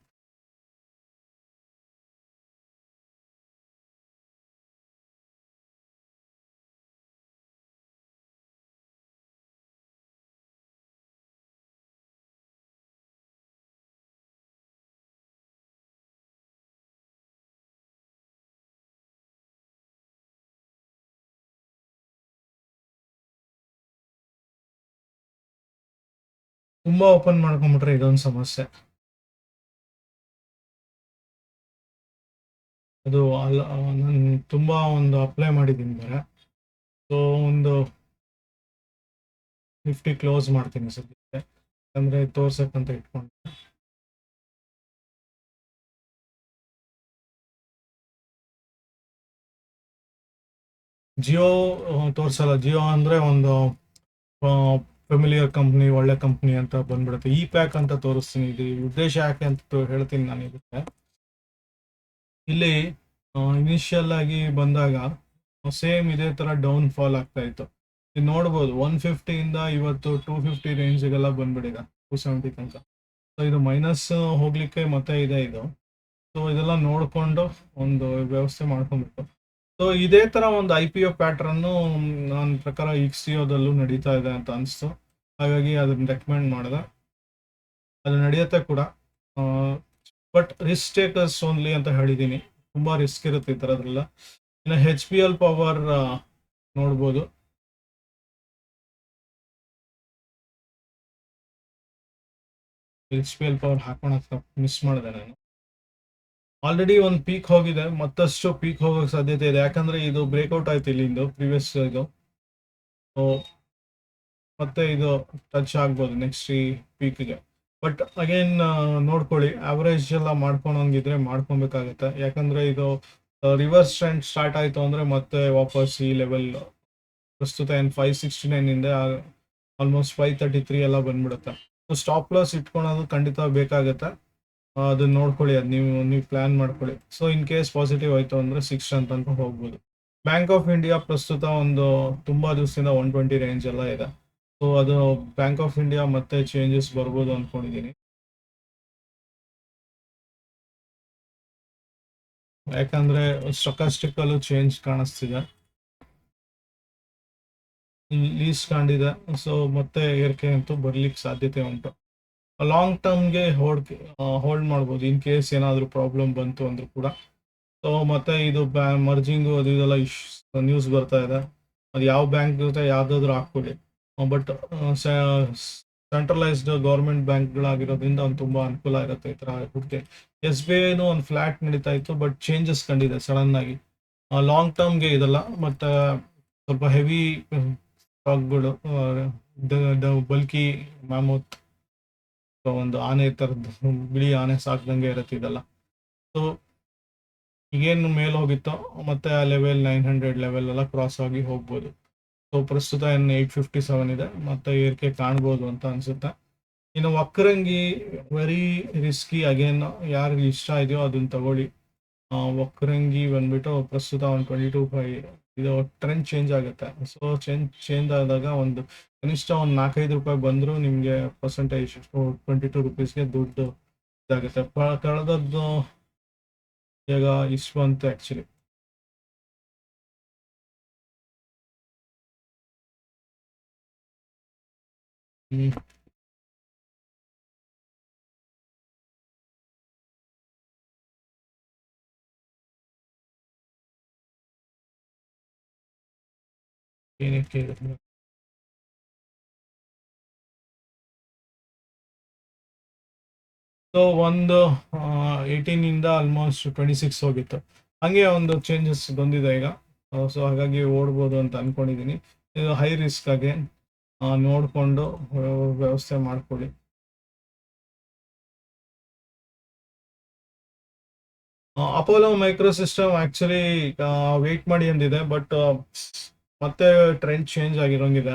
ತುಂಬಾ ಓಪನ್ ಮಾಡ್ಕೊಂಡ್ಬಿಟ್ರೆ ಇದೊಂದು ಸಮಸ್ಯೆ. ಅದು ನಾನು ತುಂಬ ಒಂದು ಅಪ್ಲೈ ಮಾಡಿದ್ದೀನಿ ಬೇರೆ. ಸೊ ಒಂದು 50 ಕ್ಲೋಸ್ ಮಾಡ್ತೀನಿ ಸದ್ಯಕ್ಕೆ, ಅಂದರೆ ತೋರ್ಸಕ್ಕಂತ ಇಟ್ಕೊಂಡು. ಜಿಯೋ ತೋರಿಸಲ್ಲ. ಜಿಯೋ ಅಂದರೆ ಒಂದು ಫೆಮಿಲಿಯರ್ ಕಂಪ್ನಿ, ಒಳ್ಳೆ ಕಂಪ್ನಿ ಅಂತ ಬಂದ್ಬಿಡುತ್ತೆ. ಇ ಪ್ಯಾಕ್ ಅಂತ ತೋರಿಸ್ತೀನಿ. ಇದು ಉದ್ದೇಶ ಯಾಕೆ ಅಂತ ಹೇಳ್ತೀನಿ ನಾನು ಇದಕ್ಕೆ. ಇಲ್ಲಿ ಇನಿಷಿಯಲ್ ಆಗಿ ಬಂದಾಗ ಸೇಮ್ ಇದೇ ಥರ ಡೌನ್ ಫಾಲ್ ಆಗ್ತಾ ಇತ್ತು. ಇದು ನೋಡ್ಬೋದು 150ಇಂದ ಇವತ್ತು 250 ರೇಂಜ್ಗೆಲ್ಲ ಬಂದ್ಬಿಟ್ಟಿದೆ, 270 ತನಕ. ಸೊ ಇದು ಮೈನಸ್ ಹೋಗ್ಲಿಕ್ಕೆ ಮತ್ತೆ ಇದೆ ಇದು. ಸೊ ಇದೆಲ್ಲ ನೋಡಿಕೊಂಡು ಒಂದು ವ್ಯವಸ್ಥೆ ಮಾಡ್ಕೊಬೇಕು. ಸೊ ಇದೇ ಥರ ಒಂದು IPO ಪ್ಯಾಟ್ರನ್ನು ನನ್ನ ಪ್ರಕಾರ XTOದಲ್ಲೂ ನಡೀತಾ ಇದೆ ಅಂತ ಅನಿಸ್ತು. ಹಾಗಾಗಿ ಅದನ್ನ ರೆಕಮೆಂಡ್ ಮಾಡಿದೆ. ಅದು ನಡೆಯುತ್ತೆ ಕೂಡ, ಬಟ್ ರಿಸ್ಕ್ ಟೇಕರ್ಸ್ ಓನ್ಲಿ ಅಂತ ಹೇಳಿದ್ದೀನಿ. ತುಂಬ ರಿಸ್ಕ್ ಇರುತ್ತೆ ಈ ಥರದ್ರೆಲ್ಲ. ಇನ್ನು HPL ಪವರ್ ನೋಡ್ಬೋದು. HPL ಪವರ್ ಹಾಕೋಣ ಮಿಸ್ ಮಾಡಿದೆ ನಾನು. ಆಲ್ರೆಡಿ ಒಂದು ಪೀಕ್ ಹೋಗಿದೆ, ಮತ್ತಷ್ಟು ಪೀಕ್ ಹೋಗೋಕೆ ಸಾಧ್ಯತೆ ಇದೆ. ಯಾಕಂದ್ರೆ ಇದು ಬ್ರೇಕ್ಔಟ್ ಆಯ್ತು ಇಲ್ಲಿಂದು ಪ್ರಿವಿಯಸ್ ಇದು. ಮತ್ತೆ ಇದು ಟಚ್ ಆಗ್ಬೋದು ನೆಕ್ಸ್ಟ್ ಈ ಪೀಕ್ಗೆ. ಬಟ್ ಅಗೇನ್ ನೋಡ್ಕೊಳ್ಳಿ, ಅವರೇಜ್ ಎಲ್ಲ ಮಾಡ್ಕೊಳಂಗಿದ್ರೆ ಮಾಡ್ಕೊಬೇಕಾಗತ್ತೆ. ಯಾಕಂದ್ರೆ ಇದು ರಿವರ್ಸ್ ಟ್ರೆಂಡ್ ಸ್ಟಾರ್ಟ್ ಆಯ್ತು ಅಂದ್ರೆ ಮತ್ತೆ ವಾಪಸ್ ಈ ಲೆವೆಲ್ ಪ್ರಸ್ತುತ ಏನು 569 ಇಂದ ಆಲ್ಮೋಸ್ಟ್ 533 ಎಲ್ಲ ಬಂದ್ಬಿಡುತ್ತೆ. ಸ್ಟಾಪ್ ಲಾಸ್ ಇಟ್ಕೊಳೋದು ಖಂಡಿತ ಬೇಕಾಗತ್ತೆ. ಅದನ್ನ ನೋಡ್ಕೊಳ್ಳಿ, ಅದು ನೀವು ಪ್ಲಾನ್ ಮಾಡ್ಕೊಳ್ಳಿ. ಸೊ ಇನ್ ಕೇಸ್ ಪಾಸಿಟಿವ್ ಆಯ್ತು ಅಂದ್ರೆ 6 ತನಕ ಹೋಗ್ಬೋದು. ಬ್ಯಾಂಕ್ ಆಫ್ ಇಂಡಿಯಾ ಪ್ರಸ್ತುತ ಒಂದು ತುಂಬಾ ದಿವಸದಿಂದ 120 ರೇಂಜ್ ಎಲ್ಲ ಇದೆ. ಸೊ ಅದು ಬ್ಯಾಂಕ್ ಆಫ್ ಇಂಡಿಯಾ ಮತ್ತೆ ಚೇಂಜಸ್ ಬರ್ಬೋದು ಅನ್ಕೊಂಡಿದ್ದೀನಿ. ಯಾಕಂದ್ರೆ ಸ್ಟೊಕಾಸ್ಟಿಕ್ ಅಲ್ಲೂ ಚೇಂಜ್ ಕಾಣಿಸ್ತಿದೆ, ಲೀಸ್ ಕಂಡಿದೆ. ಸೊ ಮತ್ತೆ ಏರಿಕೆ ಅಂತೂ ಬರ್ಲಿಕ್ಕೆ ಸಾಧ್ಯತೆ ಉಂಟು. ಲಾಂಗ್ ಟರ್ಮ್ಗೆ ಹೋಲ್ಡ್ ಮಾಡ್ಬೋದು ಇನ್ ಕೇಸ್ ಏನಾದರೂ ಪ್ರಾಬ್ಲಮ್ ಬಂತು ಅಂದ್ರೂ ಕೂಡ. ಸೊ ಮತ್ತೆ ಇದು ಮರ್ಜಿಂಗು ಅದು ಇದೆಲ್ಲ ನ್ಯೂಸ್ ಬರ್ತಾ ಇದೆ. ಅದು ಯಾವ ಬ್ಯಾಂಕ್ ಜೊತೆ ಯಾವ್ದಾದ್ರು ಹಾಕ್ಕೊಳ್ಳಿ. ಬಟ್ ಸೆಂಟ್ರಲೈಸ್ಡ್ ಗೌರ್ಮೆಂಟ್ ಬ್ಯಾಂಕ್ಗಳಾಗಿರೋದ್ರಿಂದ ಒಂದು ತುಂಬ ಅನುಕೂಲ ಇರುತ್ತೆ ಈ ಥರ ಹುಡುಕೆ. SBIನೂ ಒಂದು ಫ್ಲಾಟ್ ನಡೀತಾ ಇತ್ತು, ಬಟ್ ಚೇಂಜಸ್ ಕಂಡಿದೆ ಸಡನ್ ಆಗಿ. ಲಾಂಗ್ ಟರ್ಮ್ಗೆ ಇದೆಲ್ಲ. ಮತ್ತು ಸ್ವಲ್ಪ ಹೆವಿ ಸ್ಟಾಕ್ಗಳು, ಬಲ್ಕಿ ಮ್ಯಾಮೂತ್ ಒಂದು ಆನೆ ಥರದ್ದು ಬಿಳಿ ಆನೆ ಸಾಕ್ದಂಗೆ ಇರುತ್ತೆ ಇದೆಲ್ಲ. ಸೊ ಈಗೇನು ಮೇಲೆ ಹೋಗಿತ್ತೋ ಮತ್ತೆ ಆ ಲೆವೆಲ್ 900 ಲೆವೆಲ್ ಎಲ್ಲ ಕ್ರಾಸ್ ಆಗಿ ಹೋಗ್ಬೋದು. ಸೊ ಪ್ರಸ್ತುತ ಏನು 857 ಇದೆ, ಮತ್ತೆ ಏರಿಕೆ ಕಾಣ್ಬೋದು ಅಂತ ಅನ್ಸುತ್ತೆ. ಇನ್ನು ವಕ್ರಂಗಿ ವೆರಿ ರಿಸ್ಕಿ. ಅಗೇನ್ ಯಾರಿಗೆ ಇಷ್ಟ ಇದೆಯೋ ಅದನ್ನ ತಗೊಳ್ಳಿ. ವಕ್ರಂಗಿ ಬಂದ್ಬಿಟ್ಟು ಪ್ರಸ್ತುತ ಒಂದು 22.5 ಇದು ಟ್ರೆಂಡ್ ಚೇಂಜ್ ಆಗುತ್ತೆ. ಸೊ ಚೇಂಜ್ ಆದಾಗ ಒಂದು ಕನಿಷ್ಠ ಒಂದು 4-5 ರೂಪಾಯಿ ಬಂದರೂ ನಿಮಗೆ ಪರ್ಸೆಂಟೇಜ್ 22 ರೂಪೀಸ್ಗೆ ದುಡ್ಡು ಇದಾಗುತ್ತೆ. ಕಳೆದದ್ದು ಈಗ ಇಷ್ಟು ಬಂತು ಆ್ಯಕ್ಚುಲಿ. ಏನಕ್ಕೆ ಸೊ ಒಂದು 18ಇಂದ ಆಲ್ಮೋಸ್ಟ್ 26 ಹೋಗಿತ್ತು. ಹಂಗೆ ಒಂದು ಚೇಂಜಸ್ ಬಂದಿದೆ ಈಗ. ಸೊ ಹಾಗಾಗಿ ಓಡ್ಬೋದು ಅಂತ ಅನ್ಕೊಂಡಿದ್ದೀನಿ. ಇದು ಹೈ ರಿಸ್ಕ್ ಆಗಿ ನೋಡಿಕೊಂಡು ವ್ಯವಸ್ಥೆ ಮಾಡ್ಕೊಳ್ಳಿ. ಅಪೋಲೋ ಮೈಕ್ರೋಸಿಸ್ಟಮ್ ಆ್ಯಕ್ಚುಲಿ ವೆಯ್ಟ್ ಮಾಡಿ ಅಂದಿದೆ, ಬಟ್ ಮತ್ತೆ ಟ್ರೆಂಡ್ ಚೇಂಜ್ ಆಗಿರೋಂಗಿದೆ.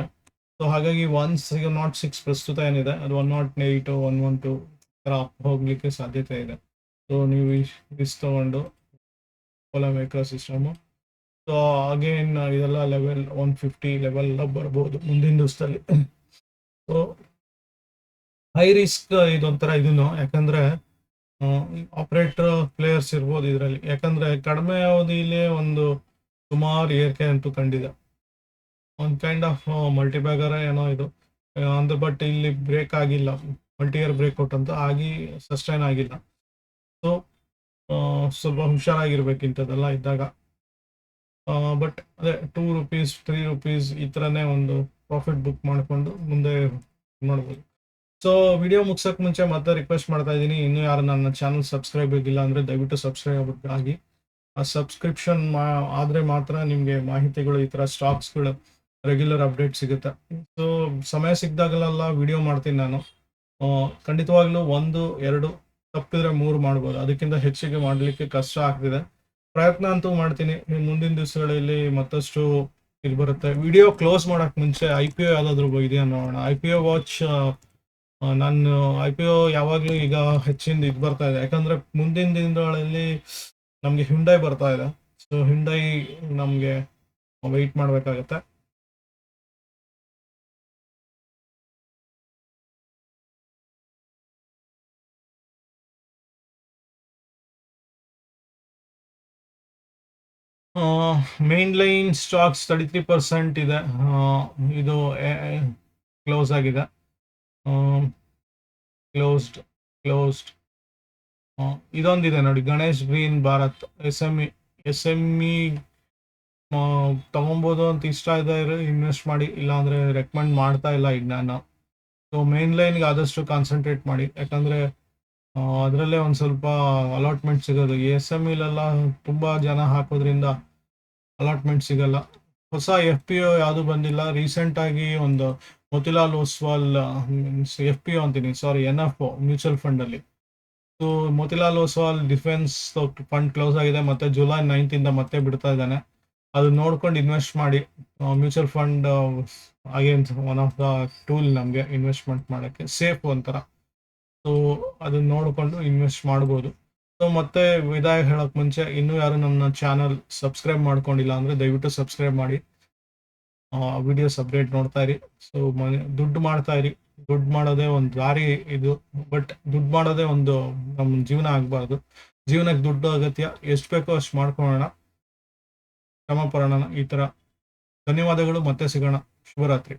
ಸೊ ಹಾಗಾಗಿ 106 ಪ್ರಸ್ತುತ ಏನಿದೆ ಅದು 108, 112 ಥರ ಹೋಗ್ಲಿಕ್ಕೆ ಸಾಧ್ಯತೆ ಇದೆ. ಸೊ ನೀವು ಇಷ್ಟು ತಗೊಂಡು ಅಪೋಲೋ ಮೈಕ್ರೋಸಿಸ್ಟಮು. ಸೊ ಅಗೇನ್ ಇದೆಲ್ಲ ಲೆವೆಲ್ 150 ಲೆವೆಲ್ ಎಲ್ಲ ಬರ್ಬೋದು ಮುಂದಿನ ದಿವಸದಲ್ಲಿ. ಸೊ ಹೈ ರಿಸ್ಕ್ ಇದೊಂಥರ ಇದನ್ನು, ಯಾಕಂದರೆ ಆಪರೇಟರ್ ಪ್ಲೇಯರ್ಸ್ ಇರ್ಬೋದು ಇದರಲ್ಲಿ. ಯಾಕಂದರೆ ಕಡಿಮೆ ಅವಧಿಯಲ್ಲೇ ಒಂದು ಸುಮಾರು ಏರಿಕೆ ಅಂತೂ ಕಂಡಿದೆ. ಒಂದು ಕೈಂಡ್ ಆಫ್ ಮಲ್ಟಿಬ್ಯಾಗರ ಏನೋ ಇದು ಅಂದ್ರೆ, ಬಟ್ ಇಲ್ಲಿ ಬ್ರೇಕ್ ಆಗಿಲ್ಲ. ಮಲ್ಟಿ ಇಯರ್ ಬ್ರೇಕ್ಔಟ್ ಅಂತ ಆಗಿ ಸಸ್ಟೈನ್ ಆಗಿಲ್ಲ. ಸೊ ಸ್ವಲ್ಪ ಹುಷಾರಾಗಿರ್ಬೇಕಿಂಥದ್ದೆಲ್ಲ ಇದ್ದಾಗ. ಬಟ್ ಅದೇ 2 ರೂಪೀಸ್ 3 ರೂಪೀಸ್ ಈ ಥರನೇ ಒಂದು ಪ್ರಾಫಿಟ್ ಬುಕ್ ಮಾಡಿಕೊಂಡು ಮುಂದೆ ಮಾಡ್ಬೋದು. ಸೊ ವಿಡಿಯೋ ಮುಗ್ಸೋಕ್ಕೆ ಮುಂಚೆ ಮತ್ತೆ ರಿಕ್ವೆಸ್ಟ್ ಮಾಡ್ತಾ ಇದ್ದೀನಿ, ಇನ್ನೂ ಯಾರು ನನ್ನ ಚಾನಲ್ ಸಬ್ಸ್ಕ್ರೈಬ್ ಆಗಿಲ್ಲ ಅಂದರೆ ದಯವಿಟ್ಟು ಸಬ್ಸ್ಕ್ರೈಬ್ ಆಗಿ. ಆ ಸಬ್ಸ್ಕ್ರಿಪ್ಷನ್ ಆದರೆ ಮಾತ್ರ ನಿಮಗೆ ಮಾಹಿತಿಗಳು, ಈ ಥರ ಸ್ಟಾಕ್ಸ್ಗಳು ರೆಗ್ಯುಲರ್ ಅಪ್ಡೇಟ್ ಸಿಗುತ್ತೆ. ಸೊ ಸಮಯ ಸಿಕ್ಕಿದಾಗಲೆಲ್ಲ ವಿಡಿಯೋ ಮಾಡ್ತೀನಿ ನಾನು. ಖಂಡಿತವಾಗ್ಲೂ 1, 2 ತಪ್ಪಿದ್ರೆ 3 ಮಾಡ್ಬೋದು. ಅದಕ್ಕಿಂತ ಹೆಚ್ಚಿಗೆ ಮಾಡಲಿಕ್ಕೆ ಕಷ್ಟ ಆಗ್ತಿದೆ. ಪ್ರಯತ್ನ ಅಂತೂ ಮಾಡ್ತೀನಿ. ಮುಂದಿನ ದಿವಸಗಳಲ್ಲಿ ಮತ್ತಷ್ಟು ಇದು ಬರುತ್ತೆ. ವಿಡಿಯೋ ಕ್ಲೋಸ್ ಮಾಡೋಕ್ಕೆ ಮುಂಚೆ IPO ಯಾವುದಾದ್ರೂ ಇದೆಯಾ ನೋಡೋಣ. IPO ವಾಚ್, ನಾನು IPO ಯಾವಾಗಲೂ ಈಗ ಹೆಚ್ಚಿಂದ ಇದು ಬರ್ತಾ ಇದೆ. ಯಾಕಂದರೆ ಮುಂದಿನ ದಿನಗಳಲ್ಲಿ ನಮಗೆ ಹ್ಯುಂಡೈ ಬರ್ತಾ ಇದೆ. ಸೊ ಹ್ಯುಂಡೈ ನಮಗೆ ವೆಯ್ಟ್ ಮಾಡಬೇಕಾಗತ್ತೆ. ಮೇನ್ ಲೈನ್ ಸ್ಟಾಕ್ಸ್ 33% ಇದೆ. ಇದು ಕ್ಲೋಸ್ ಆಗಿದೆ. ಕ್ಲೋಸ್ಡ್ ಕ್ಲೋಸ್ಡ್ ಇದೊಂದಿದೆ ನೋಡಿ, ಗಣೇಶ್ ಗ್ರೀನ್ ಭಾರತ್ SME ತಗೊಬೋದು ಅಂತ ಇಷ್ಟ ಇದೆ, ಇನ್ವೆಸ್ಟ್ ಮಾಡಿ. ಇಲ್ಲಾಂದರೆ ರೆಕಮೆಂಡ್ ಮಾಡ್ತಾ ಇಲ್ಲ ಈಗ ನಾನು. ಸೊ ಮೇನ್ ಲೈನ್ಗೆ ಆದಷ್ಟು ಕಾನ್ಸಂಟ್ರೇಟ್ ಮಾಡಿ, ಯಾಕಂದರೆ ಅದರಲ್ಲೇ ಒಂದು ಸ್ವಲ್ಪ ಅಲಾಟ್ಮೆಂಟ್ ಸಿಗೋದು. SMEಲೆಲ್ಲ ತುಂಬ ಜನ ಹಾಕೋದ್ರಿಂದ ಅಲಾಟ್ಮೆಂಟ್ ಸಿಗಲ್ಲ. ಹೊಸ FPO ಯಾವುದು ಬಂದಿಲ್ಲ. ರೀಸೆಂಟಾಗಿ ಒಂದು ಮೋತಿಲಾಲ್ ಓಸ್ವಾಲ್ FPO ಅಂತೀನಿ, ಸಾರಿ, NFO ಮ್ಯೂಚುವಲ್ ಫಂಡಲ್ಲಿ. So Motilal Oswal defence fund close ಆಗಿದೆ, ಮತ್ತು ಜುಲೈ 9 ಮತ್ತೆ ಬಿಡ್ತಾ ಇದ್ದಾನೆ. ಅದು ನೋಡ್ಕೊಂಡು ಇನ್ವೆಸ್ಟ್ ಮಾಡಿ. Mutual fund again one of the tool ನಮಗೆ ಇನ್ವೆಸ್ಟ್ಮೆಂಟ್ ಮಾಡೋಕ್ಕೆ, ಸೇಫ್ ಒಂಥರ. ಸೊ ಅದನ್ನ ನೋಡಿಕೊಂಡು ಇನ್ವೆಸ್ಟ್ ಮಾಡ್ಬೋದು. ಸೊ ಮತ್ತೆ ವಿದಾಯ ಹೇಳೋಕೆ ಮುಂಚೆ, ಇನ್ನೂ ಯಾರು ನಮ್ಮ ಚಾನಲ್ ಸಬ್ಸ್ಕ್ರೈಬ್ ಮಾಡ್ಕೊಂಡಿಲ್ಲ ಅಂದರೆ ದಯವಿಟ್ಟು ಸಬ್ಸ್ಕ್ರೈಬ್ ಮಾಡಿ. ವಿಡಿಯೋಸ್ ಅಪ್ಡೇಟ್ ನೋಡ್ತಾ ಇರಿ. ಸೊ ದುಡ್ಡು ಮಾಡ್ತಾ ಇರಿ. ದುಡ್ಡು ಮಾಡೋದೇ ಒಂದು ದಾರಿ ಇದು, ಬಟ್ ದುಡ್ಡು ಮಾಡೋದೇ ಒಂದು ನಮ್ಮ ಜೀವನ ಆಗಬಾರ್ದು. ಜೀವನಕ್ಕೆ ದುಡ್ಡು ಅಗತ್ಯ, ಎಷ್ಟು ಬೇಕೋ ಅಷ್ಟು ಮಾಡ್ಕೊಳ್ಳೋಣ, ಶ್ರಮ ಪಡೋಣ. ಈ ಥರ. ಧನ್ಯವಾದಗಳು, ಮತ್ತೆ ಸಿಗೋಣ. ಶುಭರಾತ್ರಿ.